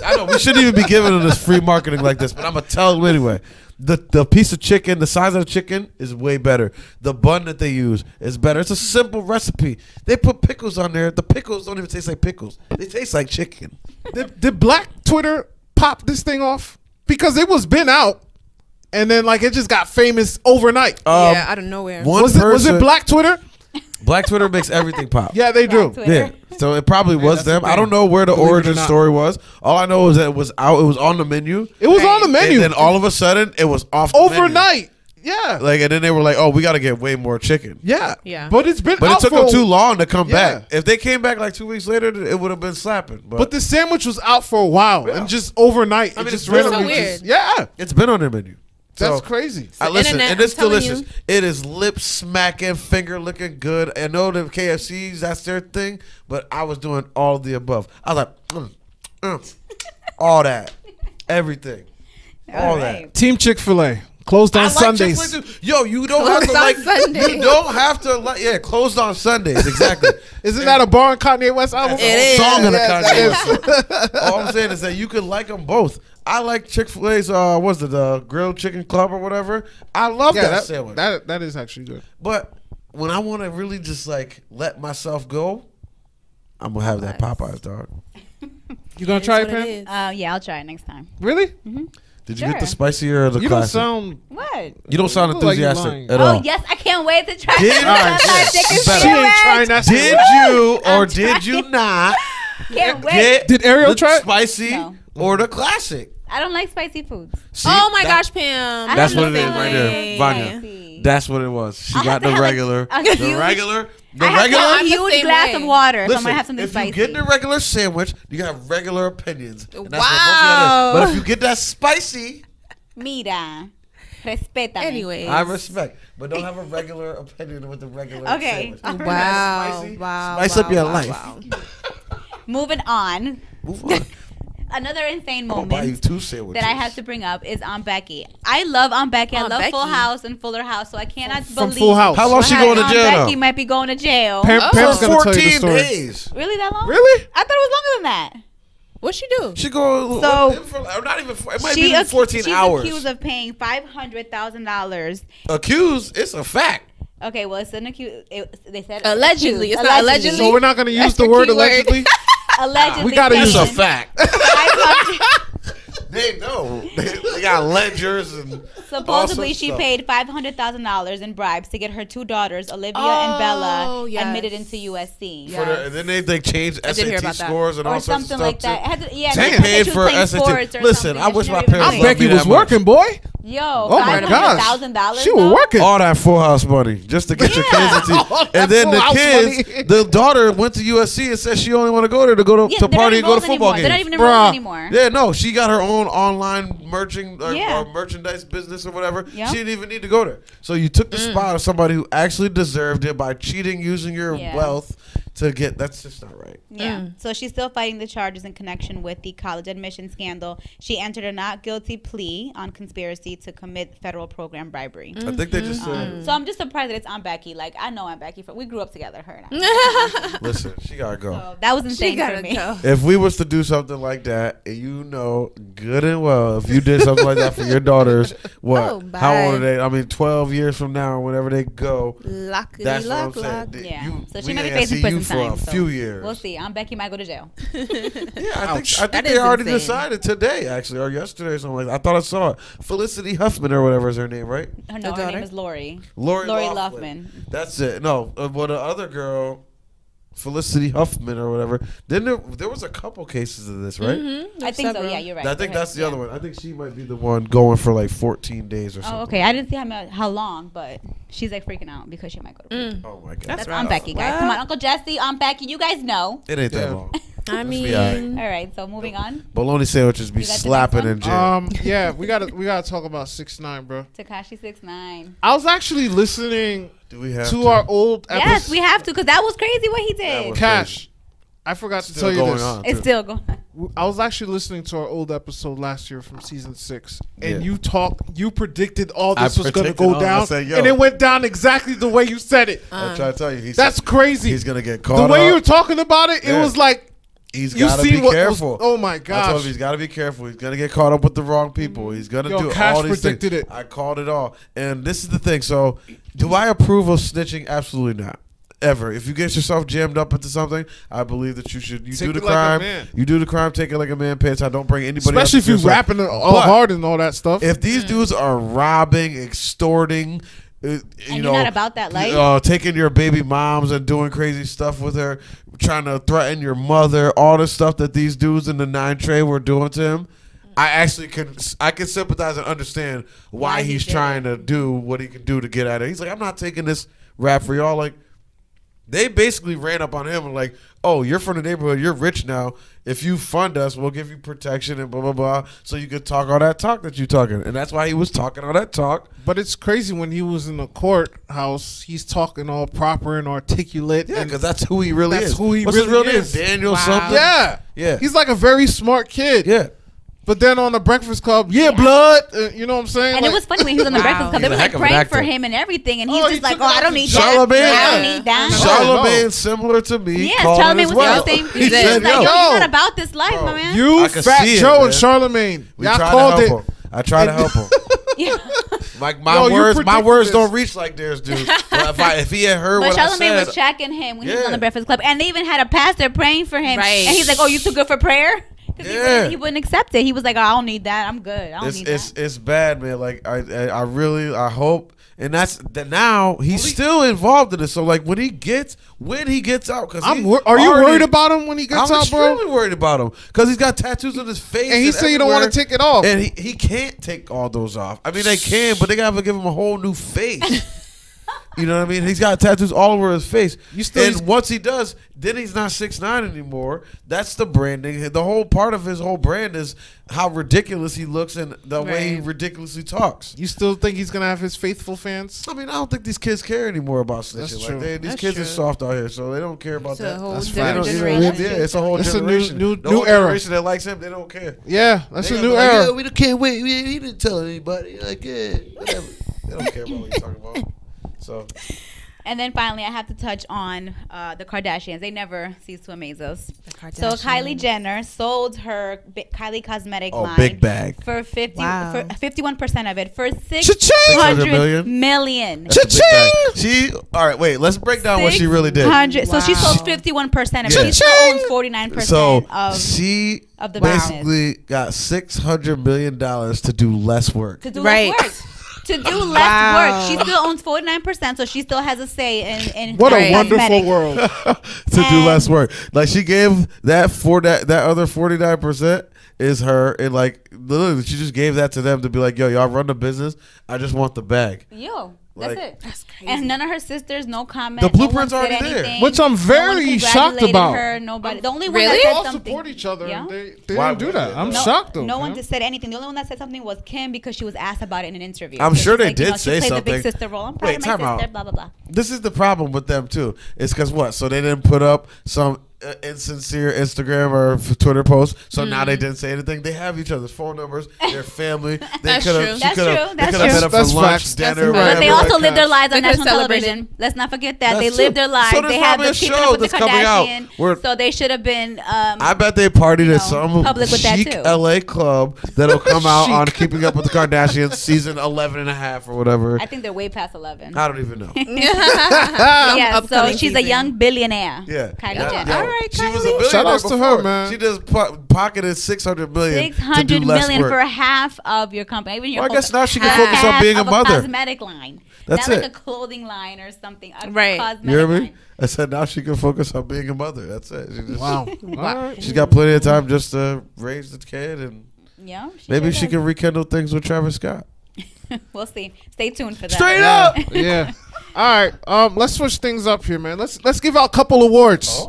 I know we shouldn't even be giving them this free marketing like this, but I'm gonna tell them anyway. The piece of chicken, the size of the chicken is way better. The bun that they use is better. It's a simple recipe. They put pickles on there. The pickles don't even taste like pickles. They taste like chicken. Did Black Twitter pop this thing off? Because it was been out, and then like it just got famous overnight. Yeah, out of nowhere. One Was person, it Black Twitter? Black Twitter makes everything pop. Yeah, they do. Black Twitter. Yeah, so it probably was that's them. the I don't thing. know where the Believe it or origin not. story was. All I know is that it was out. It was on the menu. It was on the menu And then all of a sudden, it was off the menu. overnight. Yeah, Like, and then they were like, "Oh, we got to get way more chicken." yeah, Yeah. But it's been. But out it took for them too long to come Yeah. back. If they came back like 2 weeks later, it would have been slapping. But the sandwich was out for a while, and just overnight, I mean, it just it's so randomly. weird. Just, yeah, it's been on their menu. that's So, crazy. listen, internet, and it's I'm telling delicious. It is lip smacking, finger looking good. I know the KFCs, that's their thing, but I was doing all of the above. I was like, all that, everything, all right. Team Chick-fil-A closed on I like Sundays. Chick-fil-A too. Yo, you don't have to Closed on like. Sundays. You don't have to like. Yeah, closed on Sundays. Exactly. Isn't that a bar on Kanye West album? It is. Song in the Yeah, Kanye that West song. All I'm saying is that you could like them both. I like Chick-fil-A's. What's it? The grilled chicken club or whatever. I love Yeah, that sandwich. that is actually good. But when I want to really just like let myself go, I'm gonna have that Popeyes, dog. You gonna It is try it, what Pam? is. Yeah, I'll try it next time. Really? Did you Sure. get the spicier or the You don't classic? sound. What? You don't sound You look like you're enthusiastic lying. at Oh all. yes, I can't wait to try Did- it. All right, That yeah. chicken You better. She ain't sandwich. trying that. Did you or I'm did you not Can't wait. get Did Ariel the try it? spicy No. or the classic? I don't like spicy foods. See, Oh my that- gosh, Pam. I That's don't what it is know right there, Vanya. spicy. That's what it was. She I'll got have to the have, like, regular, a the huge- regular, the I have to regular. have a I'm the huge same glass way. of water if I'm Listen, gonna have something if spicy. you get the regular sandwich, you have regular opinions. And that's Wow. what both of you is. But if you get that spicy, Mira, respétame. Anyways. I respect. But don't have a regular opinion with the regular Okay. sandwich. Wow. Spicy. Wow. Spice wow, up your wow, life. wow. Moving on. Move on. Another insane I'll buy you moment 2 sandwiches. that I have to bring up is Aunt Becky. I love Aunt Becky. I Aunt love Becky. Full House and Fuller House, so I cannot From believe Full House. How long she that going to Aunt jail Becky though? might be going to jail. Pam's gonna tell you the 14 story. days. Really that long? Really? I thought it was longer than that. What'd she do? She go So- not even. It might be even 14 she's hours. accused of paying $500,000. Accused? It's a fact. Okay, well, it's an accused. They said Allegedly. accused. It's not allegedly. So we're not gonna use That's the your word key word. allegedly. Allegedly, We gotta It's use a paying fact. 500 They know. They got ledgers and Supposedly, awesome she stuff. paid $500,000 in bribes to get her 2 daughters, Olivia Oh, and Bella, yes. admitted into USC. For the, and then they changed I did hear SAT about that. scores and Or all sorts of something stuff like that. It too. had to, yeah, They they said paid she was for playing SAT. sports or Listen, something. I She wish never my even parents played. loved me Becky was that much. working, boy. Yo, Oh my gosh. $500,000. She was working. All that Full House money just to get your kids into. And then Full the House kids, money. the daughter went to USC and said she only want to go there to go to, Yeah, to they're party and not go to enrolled football anymore. They're not games. even enrolled Bruh. anymore. Yeah, no, she got her own online Yeah. merchandise business or whatever. Yeah. She didn't even need to go there. So you took the spot of somebody who actually deserved it by cheating, using your Yeah. wealth to get. That's just not right. Yeah. So she's still fighting the charges in connection with the college admission scandal. She entered a not guilty plea on conspiracy to commit federal program bribery. I think they just said, So I'm just surprised that it's Aunt Becky. Like, I know Aunt Becky. We grew up together, her and I. listen, she gotta go. So that was insane She for gotta me. go. If we was to do something like that, and you know good and well, if you did something like that for your daughters, what? Oh, How old bye. are they? I mean, 12 years from now, whenever they go, Lock, that's what I'm lock, lock. saying. Yeah. So she we might be ain't gonna facing see prison you for time. a so few years. We'll see. Aunt Becky might go to jail. Yeah, I Ouch. think That they is already insane. decided today, actually, or yesterday, or something like that. I thought I saw it. Felicity Huffman or whatever is her name, right? Her, daughter? name is Lori. Lori Lori Loughlin. Loughlin. That's it. No, well, the other girl, Felicity Huffman or whatever. Then there was a couple cases of this, right? I think so. Yeah, you're right. I think that's the other one. I think she might be the one going for like 14 days or something. Oh, okay. I didn't see how long, but she's like freaking out because she might go to prison. Oh my god. That's Aunt Becky, guys. Come on, Uncle Jesse, Aunt Becky. You guys know. It ain't that long. I mean, all right. So moving on. Bologna sandwiches be slapping in jail. Yeah, we gotta talk about 6ix9ine, bro. Tekashi 6ix9ine. I was actually listening Do we have to our old episode. Yes, we have to because that was crazy what he did. Cash. I forgot to tell you going this. on. It's still going on. I was actually listening to our old episode last year from season 6, and Yeah. you predicted all this was going to predicted go all. down, I said, yo. and it went down exactly the way you said it. I'm trying to tell you, That's crazy. He's gonna get caught The way up. you were talking about it, Yeah. it was like He's you got to seen be what careful. was, oh my I told him gosh. he's got to be careful. He's gonna get caught up with the wrong people. He's gonna Yo, do Cash all these predicted things. it. I called it all. And this is the thing. So, do I approve of snitching? Absolutely not. Ever. If you get yourself jammed up into something, I believe that you should. You Take do the it like a crime. man. You do the crime. Take it like a man. Pay attention. Don't bring anybody. Especially else if you're into yourself. rapping it all But hard and all that stuff. If these dudes are robbing, extorting, And you're not about that life? taking your baby moms and doing crazy stuff with her, trying to threaten your mother, all the stuff that these dudes in the 9 trade were doing to him, I actually can sympathize and understand why he he's did trying to do what he can do to get at it. He's like, I'm not taking this rap for y'all. Like, they basically ran up on him and like, oh, you're from the neighborhood, you're rich now. If you fund us, we'll give you protection and blah, blah, blah. So you could talk all that talk that you're talking. And that's why he was talking all that talk. But it's crazy when he was in the courthouse, he's talking all proper and articulate. Yeah, and because that's who he really that's is. who he What's really his real is. name? Daniel Wow. something? Yeah. Yeah. He's like a very smart kid. Yeah. But then on the Breakfast Club, blood. You know what I'm saying? And Like, it was funny when he was on the Breakfast Club. They He's were a like heck of an praying actor. for him and everything, and he's Oh, he just like, took "Oh, it I off don't to need Charlamagne. that. I don't need that." Charlamagne, similar to me. Yes, called it Charlamagne as was well. doing the same He thing. said, Like, yo, yo, you're not about this life, my man. You, I can Fat see it, Joe, man. and Charlamagne. We Y'all tried called to it. help him. I tried to help him. Yeah. Like Yo, my you words predicted this. don't reach like theirs do. But if he had heard But what I Charlamagne said, was tracking him when he was on Yeah. the Breakfast Club, and they even had a pastor praying for him. Right. And he's like, "Oh, you too good for prayer?" Because Yeah. he wouldn't accept it. He was like, "Oh, I don't need that. I'm good. I don't need that." it's bad, man. Like I really hope, and that's that now he's still involved in it. So like when he gets out, because are you worried about him when he gets I'm out, bro? extremely worried about him because he's got tattoos on his face, And he said you don't want to take it off. and he can't take all those off. I mean, they can, but they gotta give him a whole new face. You know what I mean? He's got tattoos all over his face. And once he does, then he's not 6ix9ine anymore. That's the branding. The whole part of his whole brand is how ridiculous he looks and the way he ridiculously talks. You still think he's gonna have his faithful fans? I mean, I don't think these kids care anymore about snitching. That's Like true. these That's kids true. are soft out here, so they don't care about It's a that. whole That's different facts. generation. Yeah, it's a whole It's a generation. new the whole era. generation that likes him, they don't care. Yeah, that's They a gonna new be like, era. Yeah, we can't wait. He didn't tell anybody. Like, yeah, whatever. They don't care about what you're talking about. So. And then finally, I have to touch on the Kardashians. They never cease to amaze us. So Kylie Jenner sold her Kylie Cosmetic line big bag. for 51% of it for Cha-ching! $600 million. Cha-ching! All right, wait. Let's break down what she really did. So she sold 51% of it. Yeah. She still owns 49% So of she of the basically got $600 million to do less work. to do Right. less work. To do less work. She still owns 49%, so she still has a say in What a Kylie wonderful Cosmetics. world. To do less work. Like she gave that other 49% is her, and like literally she just gave that to them to be like, yo, y'all run the business. I just want the bag. Yo, that's Like- it. That's crazy. And none of her sisters, no comment. The blueprint's no one said already there. anything. Which I'm No very one shocked congratulated about. Her, nobody. The only one Really? that They said all something. support each other. Yeah. They Why didn't do would that. they? I'm No, shocked though. No one man. just said anything. The only one that said something was Kim because she was asked about it in an interview. I'm So sure she's they like, did she say played something. the big sister role. I'm proud Wait, of time my sister. out. Blah blah blah. This is the problem with them too. It's because what? So they didn't put up some insincere Instagram or Twitter posts. So now they didn't say anything. They have each other's phone numbers. Their family. They That's could true. have. That's true. They That's could have true. met up for That's lunch, facts. dinner, That's whatever. But they like also live their lives They on could've national celebrated. television. Let's not forget that. That's They live true. their lives. So there's They have probably the a keeping show up with the that's coming out Kardashian. where- So they should have been. I bet they partied at some public with that chic too. LA club that'll come out on Keeping Up with the Kardashians season 11 and a half or whatever. I think they're way past 11. I don't even know. Yeah, so upcoming she's a season. young billionaire. Yeah. Kylie Yeah. Jenner. Yo, All right, She was a billionaire Shout outs to before. her, man. She just pocketed $600 million. $600 million for half of your company. Even your Well, I guess whole- now she can focus on half being a of mother. Cosmetic line. That's Not it. like a clothing line or something. A Right. Cosmetic You hear me? line. I said now she can focus on being a mother. That's it. She just, Wow. All right. She's got plenty of time just to raise the kid, and Yeah. maybe she sure can rekindle things with Travis Scott. does. We'll see. Stay tuned for that. Straight up. Yeah. All right. Let's switch things up here, man. Let's give out a couple awards.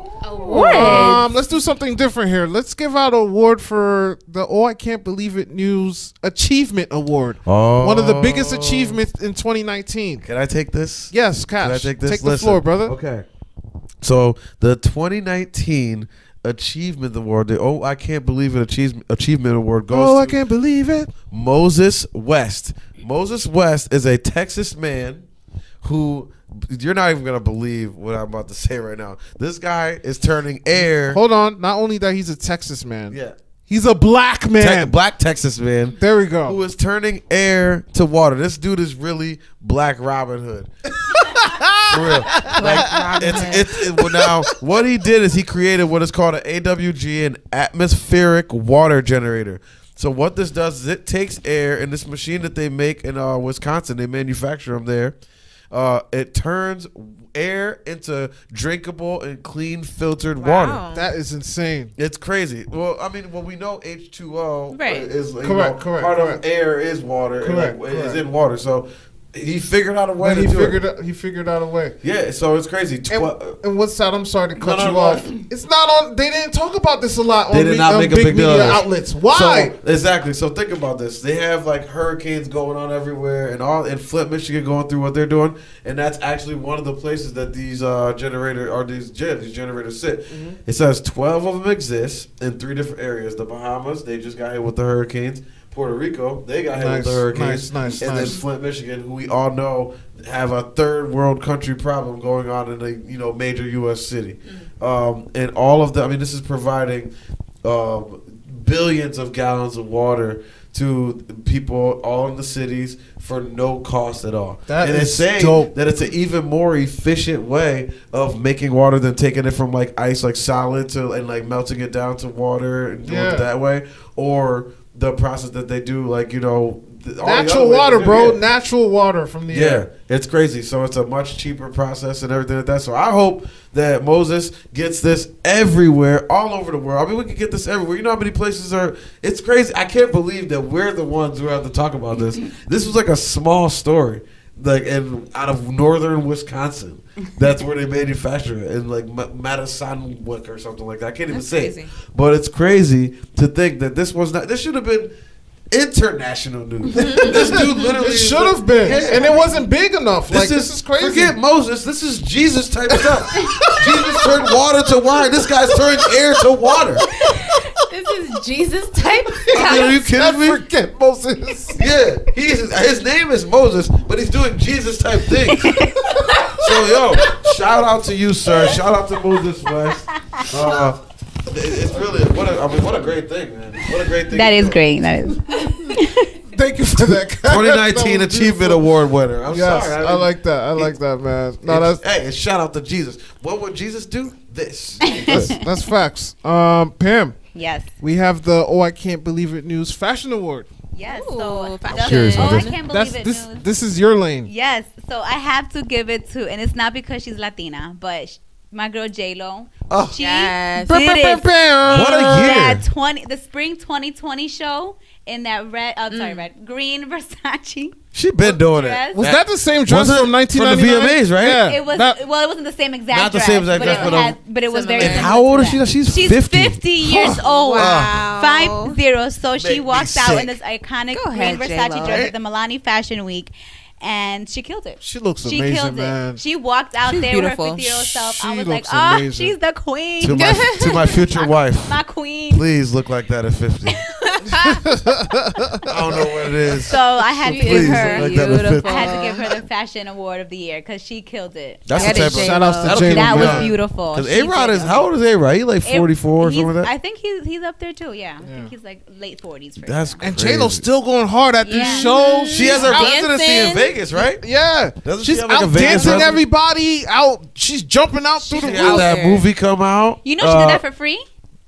Let's do something different here. Let's give out an award for the I Can't Believe It News Achievement Award. Oh. One of the biggest achievements in 2019. Can I take this? Yes, Cash. Can I take this? Take the Listen. floor, brother. Okay. So the 2019 Achievement Award, the I Can't Believe It Achievement Award goes I to can't believe it. Moses West. Moses West is a Texas man who, you're not even going to believe what I'm about to say right now. This guy is turning air. Hold on. Not only that, he's a Texas man. Yeah. He's a black man. Black Texas man. There we go. Who is turning air to water. This dude is really Black Robin Hood. For real. Well, now, what he did is he created what is called an AWG, an atmospheric water generator. So what this does is it takes air in this machine that they make in Wisconsin. They manufacture them there. It turns air into drinkable and clean filtered water. That is insane. It's crazy. Well, I mean, we know H2O Right. is Correct. part of air is water. Correct, And is in water. So he figured out a way But to he do figured it. he figured out a way. Yeah, so it's crazy. And what's that? I'm sorry to cut No, you go off. ahead. It's not on. They didn't talk about this a lot. They on did not make a big big deal media of this. outlets. Why? So, exactly. So think about this. They have like hurricanes going on everywhere, and all in Flint, Michigan, going through what they're doing, and that's actually one of the places that these these generators sit. Mm-hmm. It says 12 of them exist in 3 different areas. The Bahamas, they just got hit with the hurricanes. Puerto Rico, they got hit with the hurricanes. Nice. And then Flint, Michigan, who we all know have a third world country problem going on in a major U.S. city. And all of them, I mean, this is providing billions of gallons of water to people all in the cities for no cost at all. That and is it's saying dope. that it's an even more efficient way of making water than taking it from like ice, like solid, to and like melting it down to water and doing it that way, or the process that they do, like natural water, bro. Natural water from the air. It's crazy. So it's a much cheaper process and everything like that. So I hope that Moses gets this everywhere, all over the world. I mean, we could get this everywhere. You know how many places are? It's crazy. I can't believe that we're the ones who have to talk about this. This was like a small story, like out of northern Wisconsin. That's where they manufacture it, in like Madisonwick or something like that. I can't even say it. But it's crazy to think that this was not. This should have been international news. This dude literally It should have been, and it wasn't big enough. This is crazy. Forget Moses. This is Jesus type stuff. Jesus turned water to wine. This guy's turned air to water. This is Jesus type. Are you kidding me? Forget Moses. Yeah, his name is Moses, but he's doing Jesus type things. So shout out to you, sir. Shout out to Moses West. It's really what a great thing, man. What a great thing. That is great. That is. Thank you for that. 2019 Achievement Award winner. I'm sorry. I like that. I like that, man. No, and shout out to Jesus. What would Jesus do? This. that's facts. Pam. Yes. We have the I Can't Believe It News Fashion Award. Yes. Ooh, So fashion. Curious about I this. can't believe it. This news. this is your lane. Yes. So I have to give it to, and it's not because she's Latina, but my girl J-Lo. Oh. She Yes. did it. What a year. The spring 2020 show in that green Versace. She been doing dress. it. Was that the same dress Was it from 1999? from the VMAs, right? Yeah. It was That- it wasn't the same exact Not the dress, same exact dress, but it was very And similar how old to is she? that. She's She's 50. 50 years old. Wow. 50. So she Make me walked out sick. in this iconic Go green ahead, Versace J-Lo. dress at the Milani Fashion Week. And she killed it. She looks She amazing, killed man. it. She walked out She's there beautiful. with her 50-year-old self. I She was like, looks oh, amazing. she's the queen. To my future wife. My queen. Please look like that at 50. I don't know what it is. So I had to give Please, her. like that with I had to give her the fashion award of the year because she killed it. That's That the type is of Shout outs to J-Lo. That was Yeah. beautiful. Because She A-Rod did is, how old is A-Rod? He like 44 or something like that? I think he's up there too. Yeah, I think he's like late 40s. For That's sure. And crazy. J-Lo's still going hard at these Yeah. shows. She has her Dancing. residency in Vegas, right? Yeah. Doesn't she She's have, like, a out Vegas dancing residency? everybody out. She's jumping out through the She roof. had that movie come out. You know she did that for free?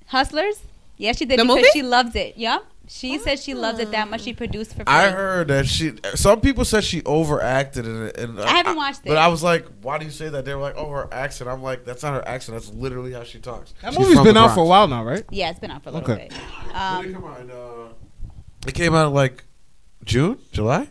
Hustlers? Yeah, she did The because movie? she loved it. Yep. She said she loved it that much she produced for free. I heard that some people said she overacted in it. And I haven't watched it. But I was like, why do you say that? They were like, oh, her accent. I'm like, that's not her accent. That's literally how she talks. That She's movie's from been the out for a Bronx. while now, right? Yeah, it's been out for a little Okay. bit. When did it come out? It came out in like June, July?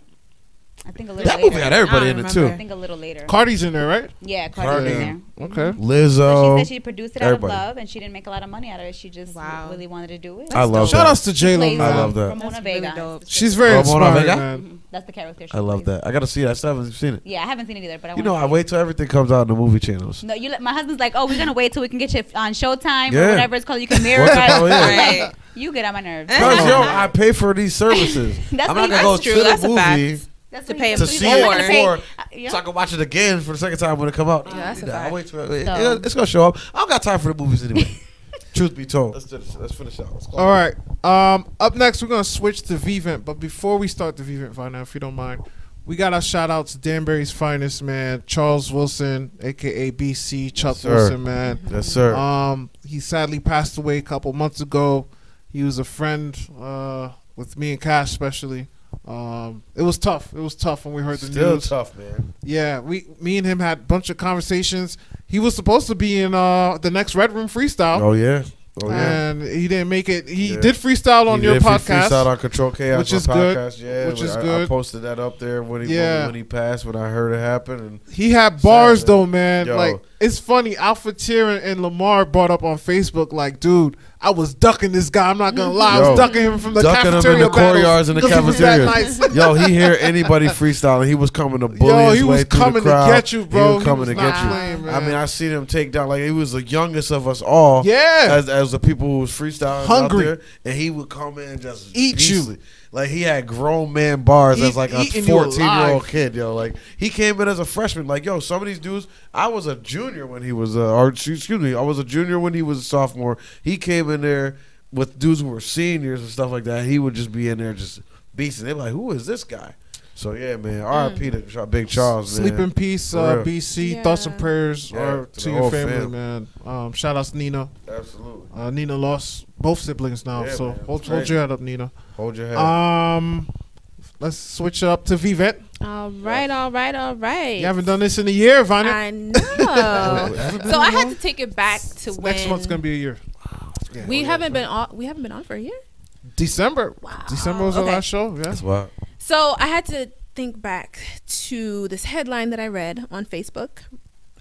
I think a little That later. movie had everybody I in it don't too. I think a little later. Cardi's in there, right? Yeah, Cardi's in there. Okay. But Lizzo. she said she produced it out everybody. of love, and she didn't make a lot of money out of it. She just Wow. really wanted to do it. I love Shout that. outs to J-Lo, Plays, man. I love that. Ramona That's really Vega. dope. She's very Ramona inspiring, Vega? man. That's the character. She I love plays. that. I got to see it. I still haven't seen it. Yeah, I haven't seen it either, but I You know, wanna I see wait till everything comes out in the movie channels. it. No, my husband's like, oh, we're gonna wait till we can get you on Showtime Yeah. or whatever it's called. You can mirror What the it. hell, yeah. Like, Right. you get on my nerves. Because, yo, I pay for these services. That's I'm what not going to he- go That's to true. the That's a fact. movie That's to what pay he- him to to he's see never it gonna pay- before, yeah. so I can watch it again for the second time when it come out. Yeah, that's a I'll fact. wait for it. So- It's going to show up. I don't got time for the movies anyway. Truth be told. Let's finish out. Let's go. All right. Up next, we're gonna switch to Vivint, but before we start the Vivint right now, if you don't mind, we got our shout outs to Danbury's finest man, Charles Wilson, aka BC, Chuck Yes, sir. Wilson, man. Yes, sir. He sadly passed away a couple months ago. He was a friend with me and Cash, especially. It was tough. It was tough when we heard the Still news. tough, man. Yeah, me and him had a bunch of conversations. He was supposed to be in the next Red Room Freestyle. Oh, yeah. Oh, yeah. And he didn't make it. He Yeah. did freestyle on He your did podcast. freestyle on Control Chaos, which my is good, podcast. Yeah, which is I good. posted that up there when he Yeah. when he passed, when I heard it happen. And He had bars Sad, though, man. Yo. Like it's funny. Alpha Tier and Lamar brought up on Facebook, like, dude, I was ducking this guy. I'm not gonna lie, I Yo. was ducking him from the ducking him in cafeteria the courtyards and the battles 'cause he was that cafeterias. nice. Yo, he hear anybody freestyling, he was coming to bully Yo, his he way was through coming the to crowd. get you, bro. He was coming He to was get not you. playing, I mean, man. I seen him take down, like, he was the youngest of us all. Yeah. as the people who was freestyling Hungry. out there, and he would come in and just Eat you. beastly. Like, he had grown man bars as like a Eating you 14-year-old alive. kid, yo. Like, he came in as a freshman. Like, yo, some of these dudes, I was a junior when he was, or excuse me, I was a junior when he was a sophomore. He came in there with dudes who were seniors and stuff like that. He would just be in there just beasting. They were like, who is this guy? So, yeah, man, R.I.P. to Big Charles, man. Sleep in peace, For real. BC. Yeah. Thoughts and prayers Yeah, are to to the your whole family, fam. man. Shout outs to Nina. Absolutely. Nina lost both siblings now, Yeah, so man, hold that's your head up, Nina. Hold your head. Let's switch up to Vivette. All right. You haven't done this in a year, Vanya. I know. So I had to take it back to when Next month's gonna be a year. we haven't been on for a year. December. Wow. December was our Okay. last show. Yeah. That's wild. So I had to think back to this headline that I read on Facebook,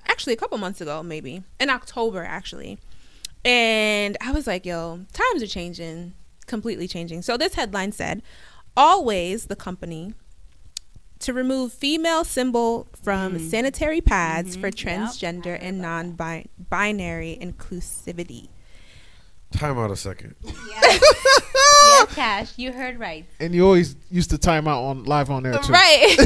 actually a couple months ago, maybe in October, actually. And I was like, yo, times are changing, completely changing. So this headline said, Always, the company, to remove female symbol from sanitary pads for transgender and non-binary inclusivity. Time out a second. Yes, Cash, you heard right. And you always used to time out on live on air too. Right.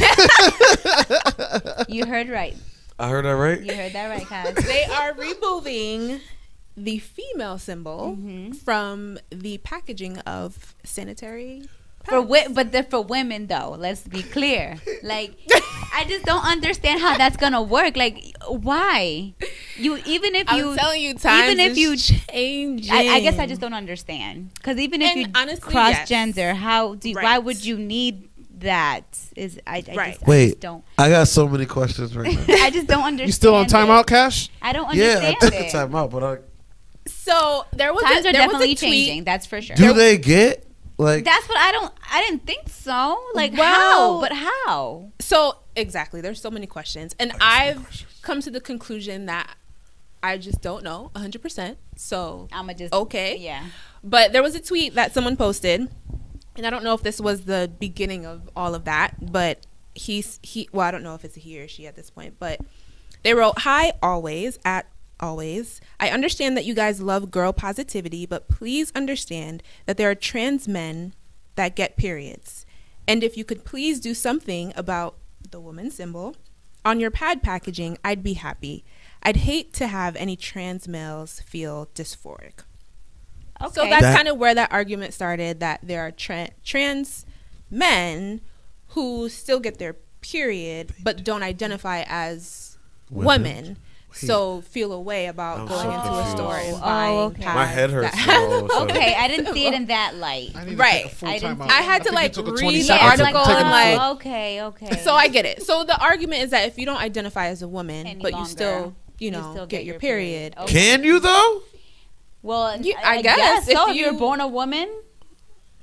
You heard right. I heard that right? You heard that right, Cash. They are removing the female symbol from the packaging of sanitary pads. But they're for women though. Let's be clear. Like, I just don't understand how that's gonna work. Like, why? I'm telling you, times even if you changing. I guess I just don't understand. Because even if And you honestly, cross-gender, yes. how do why Right. would you need that? I Right. just Wait. don't. I got so many questions right now. I just don't understand. You still on it. timeout, Cash? I don't Yeah, I understand took a it. time out, but So there was Times are there was definitely a tweet. changing. That's for sure. do they get like? That's what I didn't think so. Like, Well- how? But how? So exactly, there's so many questions, and I've come to the conclusion that I just don't know 100%. So I'ma just okay, Yeah. But there was a tweet that someone posted, and I don't know if this was the beginning of all of that, but he well, I don't know if it's a he or she at this point, but they wrote, "Hi, always at always. I understand that you guys love girl positivity, but please understand that there are trans men that get periods. And if you could please do something about the woman symbol on your pad packaging, I'd be happy. I'd hate to have any trans males feel dysphoric. Okay. So that's kind of where that argument started, that there are trans men who still get their period but don't identify as women. So feel a way about going into a store and buying pads. My head hurts. Okay, I didn't see it in that light. Right. I had to like read the article and like, okay. So I get it. So the argument is that if you don't identify as a woman, but you still, you know, get your period. Okay. Can you though? Well, I guess so. If you're born a woman.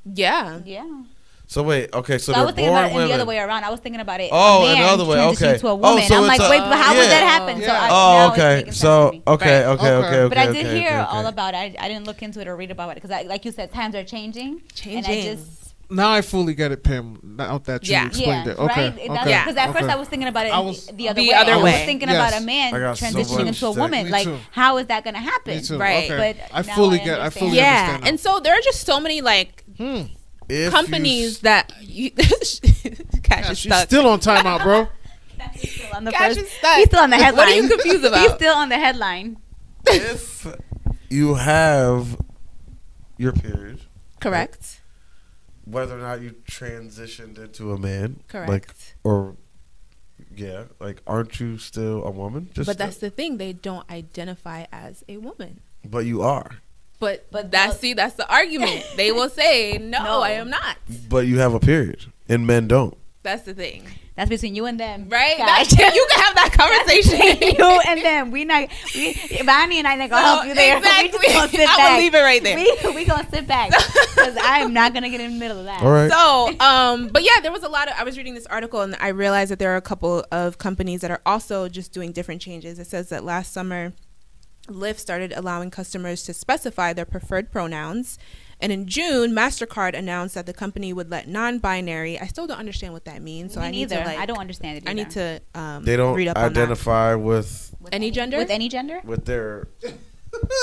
Yeah. Yeah. So wait, okay, so I was thinking about it the other way around. I was thinking about it. Oh, another way, okay. To a woman. So I'm like, wait, but how would that happen? Yeah. Okay. So okay. But I did hear all about it. I didn't look into it or read about it because, like you said, times are changing. And I just. Now I fully get it, Pam. Now that you explained it. Okay. Because at first I was thinking about it the other way. I was thinking about a man transitioning into a woman. Like, how is that going to happen? Right. But I fully understand. Yeah. And so there are just so many like companies that Cash is stuck. Still on timeout, bro. He's still on the He's still on the headline. What are you confused about? He's still on the headline. If you have your period, correct. Whether or not you transitioned into a man, correct, like, like, aren't you still a woman? But that's the thing; they don't identify as a woman. But you are. But that's the argument. They will say, no, I am not. But you have a period, and men don't. That's the thing. That's between you and them, right? You can have that conversation. You and them. Bonnie and I ain't gonna help you there. Exactly. We gonna sit back. I'm gonna leave it right there. We gonna sit back because I am not gonna get in the middle of that. All right. So, but yeah, there was a lot of. I was reading this article and I realized that there are a couple of companies that are also just doing different changes. It says that last summer, Lyft started allowing customers to specify their preferred pronouns. And in June, MasterCard announced that the company would let non-binary. I still don't understand what that means. So I need to I don't understand it either. I need to they don't read up identify on that. with any gender? With any gender? With their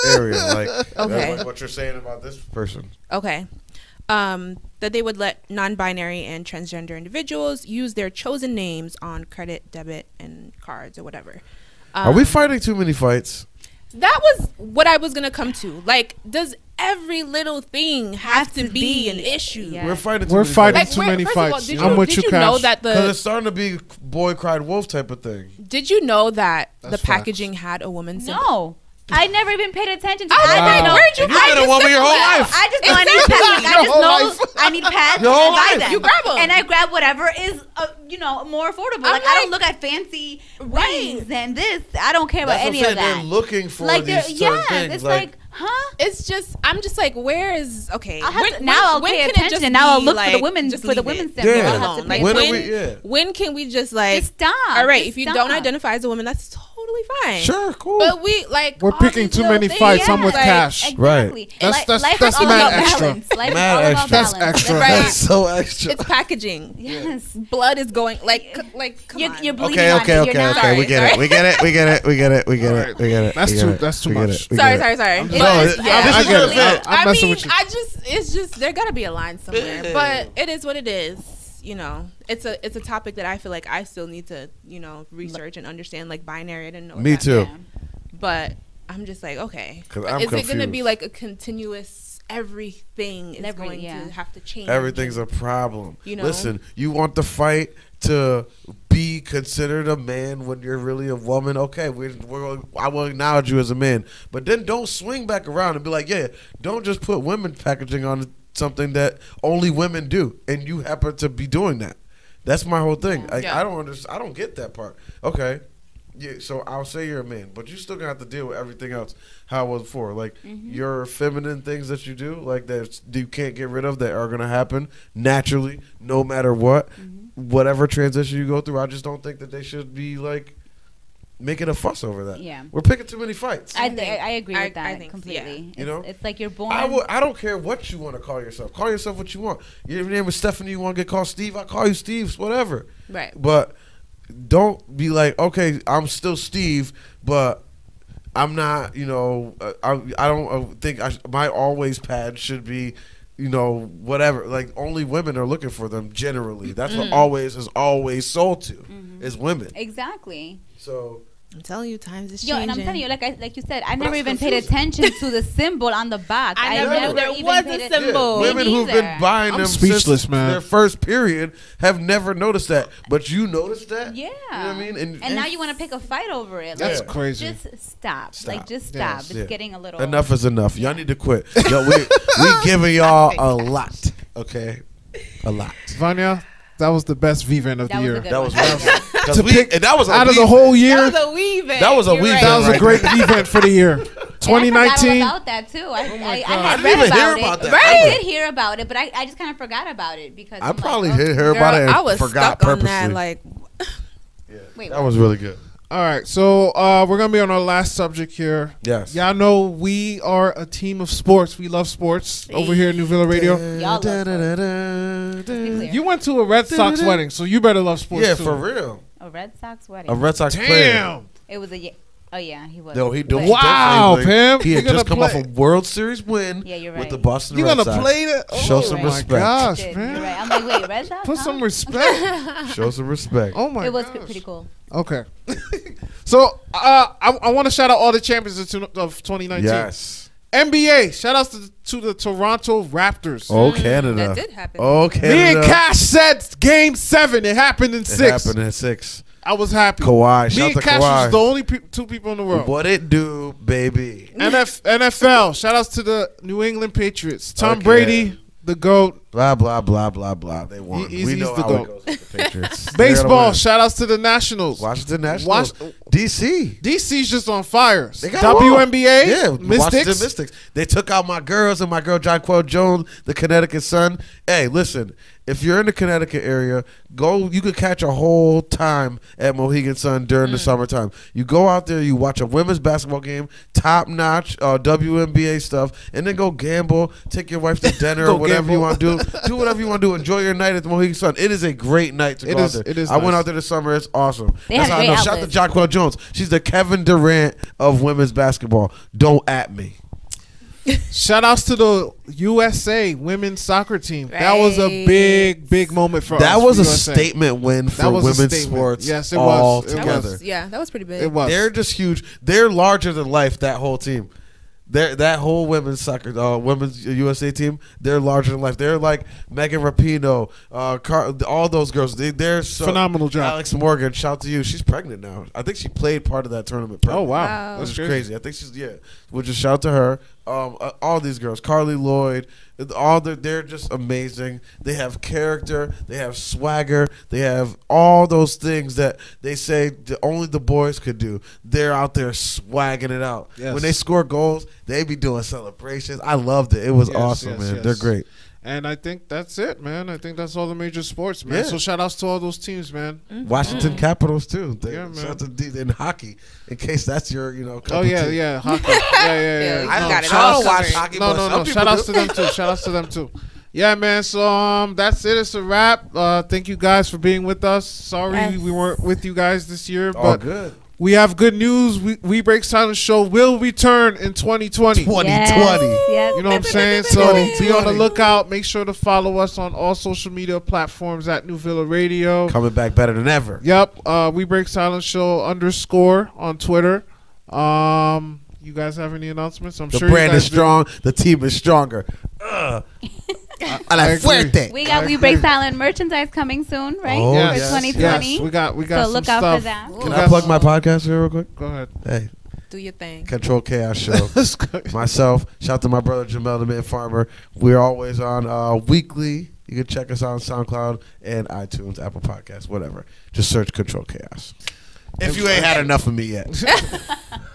area. Like, okay. What you're saying about this person. Okay. That they would let non-binary and transgender individuals use their chosen names on credit, debit, and cards or whatever. Are we fighting too many fights? That was what I was going to come to. Like, does every little thing have to be an issue? Yeah. We're fighting too many fights. I'm with you, Cash. Know that because it's starting to be boy cried wolf type of thing. Did you know that the packaging had a woman symbol? No. I never even paid attention to it. Where'd you find a woman your whole life? I just know I need pads. I need pads. Your whole buy life. them. You grab them. And I grab whatever is, more affordable. Like, I don't look at fancy rings and this. I don't care about any of that. They're looking for like, these certain things. It's like, It's just, I'm just like, where is, okay. I'll pay attention and now I'll look for the women symbol. Yeah. When can we just like, just stop. All right, if you don't identify as a woman, that's totally fine. Sure, cool. But we're picking too many fights. I'm with Cash. Exactly. Right. That's mad extra. Mad extra. That's extra. Right. That's so extra. It's packaging. Yes. Blood is going like come on. You're bleeding. Okay. We get it. That's too much. Sorry. I'm messing with you. It's just there got to be a line somewhere. But it is what it is. It's a topic that I feel like I still need to, research and understand. Like binary, I didn't know. Me too. But I'm just like, okay, is it going to be like a continuous? Everything is going to have to change. Everything's a problem. Listen, you want the fight to be considered a man when you're really a woman. Okay, I will acknowledge you as a man, but then don't swing back around and be like, don't just put women packaging on something that only women do, and you happen to be doing that. That's my whole thing. I don't understand. I don't get that part. Okay. Yeah, so I'll say you're a man, but you still gonna have to deal with everything else how it was before. Like your feminine things that you do, like that you can't get rid of, that are gonna happen naturally, no matter what, whatever transition you go through. I just don't think that they should be like making a fuss over that. Yeah, we're picking too many fights. I agree with that completely. Yeah. It's like you're born. I don't care what you want to call yourself. Call yourself what you want. Your name is Stephanie. You want to get called Steve? I call you Steve. Whatever. Right. But don't be like, okay, I'm still Steve, but I'm not, you know, I don't think my always pad should be, you know, whatever. Like, only women are looking for them generally. That's what always is always sold to is women. Exactly. So I'm telling you, times is Yo, changing. and I'm telling you, like you said, I never that's even paid confusing. attention to the symbol on the box. I never knew there even was paid a atten- symbol. Me women who've neither. been buying I'm them speechless, since man. their first period have never noticed that. But you noticed that? Yeah. You know what I mean? And now you want to pick a fight over it. That's Like, crazy. Just stop. Like, just Yes. stop. It's Yeah. getting a little. Enough is enough. Y'all need to quit. Yo, we giving y'all a lot. Okay? A lot. Vanya, that was the best V-Vent of That the was a year. good That one. was rough. To pick and that was a out of the weave. whole year. That was a weave-in. That was a You're weave-in. right. That was a Right. great event for the year. And I forgot 2019. all about that too. I God. had I didn't read even about hear it. about that. I Right. did hear about it, but I just kind of forgot about it because I I'm probably like, did hear Girl, about it and I was forgot stuck on purposely. that. Like, Wait, That was really good. All right, so we're gonna be on our last subject here. Yes. Y'all know we are a team of sports. We love sports over here at New Villa Radio. Y'all love clear. You went to a Red Sox wedding, so you better love sports. Yeah, too. for real. A Red Sox wedding. A Red Sox player. Damn. It was a. Oh yeah, he was. No, he But- Wow, definitely- Pam. He You're had just gonna come off play- a World Series win Yeah, you're with right. the Boston You Red gonna Sox. play that? Show Oh some my respect. gosh, You're man. right. I'm like, wait, Red Sox? Put huh? some respect. Show some respect. Oh my It was gosh. pretty cool. Okay. So I want to shout out all the champions of 2019. Yes. NBA. Shout outs to the Toronto Raptors. Oh, Canada. that did happen. Oh, Canada. Me and Cash said Game 7. It happened in It 6. happened in 6. I was happy. Kawhi. Me Shout and to Cash Kawhi. was the only two people in the world. What it do, baby? NFL. Shout outs to the New England Patriots. Tom Okay. Brady, the GOAT. Blah, blah, blah, blah, blah. They won. He's we know the how GOAT. it goes with the Patriots. They're gonna Baseball. win. Shout outs to the Nationals. Washington Nationals. DC. DC's just on fire. They got WNBA. Yeah, Mystics. Washington Mystics. They took out my girls and my girl Jonquel Jones, the Connecticut Sun. Hey, listen, if you're in the Connecticut area, go. You could catch a whole time at Mohegan Sun during the summertime. You go out there, you watch a women's basketball game, top notch WNBA stuff, and then go gamble. Take your wife to dinner Go or whatever you gamble. want to do. Do whatever you want to do. Enjoy your night at the Mohegan Sun. It is a great night to It go is- out there. it is I went nice. out there this summer. It's awesome. They That's have how I know. great Shout out to outlets. Jonquel Jones. She's the Kevin Durant of women's basketball. Don't at me. Shout outs to the USA women's soccer team. That was a Right. big moment for us. That was for a USA. statement win for was a women's statement. sports. Yes, it all was. It That together. was, yeah, that was pretty big. It was. They're just huge. They're larger than life. That whole team. That whole women's soccer, women's USA team. They're larger than life. They're like Megan Rapinoe, all those girls. They're so Phenomenal job. Alex Morgan, shout to you. She's pregnant now. I think she played part of that tournament. Oh Pregnant. wow, Wow. that's Which is crazy. I think she's We'll just shout to her. All these girls, Carly Lloyd, they're just amazing. They have character. They have swagger. They have all those things that they say only the boys could do. They're out there swagging it out. Yes. When they score goals, they be doing celebrations. I loved it. It was Yes, awesome, yes, man. yes. They're great. And I think that's it, man. I think that's all the major sports, man. Yeah. So shout outs to all those teams, man. Washington Capitals too. Yeah, man. Shout out to in hockey, in case that's your cup Oh of yeah, tea. yeah, hockey. Yeah. Yeah, I you got it shout all outs- watch covered. hockey, No, but no, some no. people Shout outs do. to them too. Shout outs to them too. Yeah, man. So that's it. It's a wrap. Thank you guys for being with us. Sorry Yes. we weren't with you guys this year, All but good. we have good news. We Break Silence Show will return in 2020. 2020. Yes. You know what I'm saying? So be on the lookout. Make sure to follow us on all social media platforms at New Villa Radio. Coming back better than ever. Yep. We Break Silence Show _, on Twitter. You guys have any announcements? I'm The sure you brand guys is do. strong. The team is stronger. A la agree. fuerte. We got We Break Silent merchandise coming soon, right? Oh, For yes. 2020. Yes, we got So some look out stuff. for that. Can We I got plug some- my podcast here real quick? Go ahead. Hey, Do your thing. Control Chaos Show. Myself, shout out to my brother Jamel the Man Farmer. We're always on weekly. You can check us out on SoundCloud and iTunes, Apple Podcasts, whatever. Just search Control Chaos. If you ain't had enough of me yet.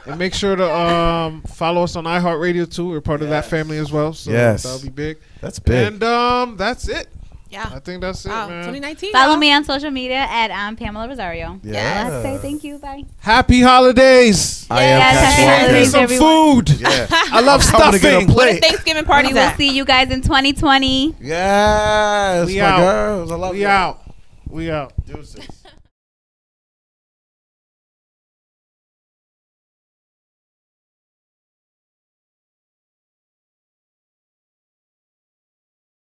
And make sure to follow us on iHeartRadio too. We're part of that Yes. family as well. So Yes. that'll be big. That's big. And that's it. Yeah. I think that's it, Wow, man. 2019. Follow y'all. me on social media at Pamela Rosario. Yeah. Let's say thank you. Bye. Happy holidays. I am Yes, Cash happy Walker. Give me holidays, some everyone. food. Yeah. I love I'm coming to get a stuffing. What plate. a Thanksgiving We party will see you guys in 2020. Yes. We my out. girls. I love We you. out. We out. Deuces.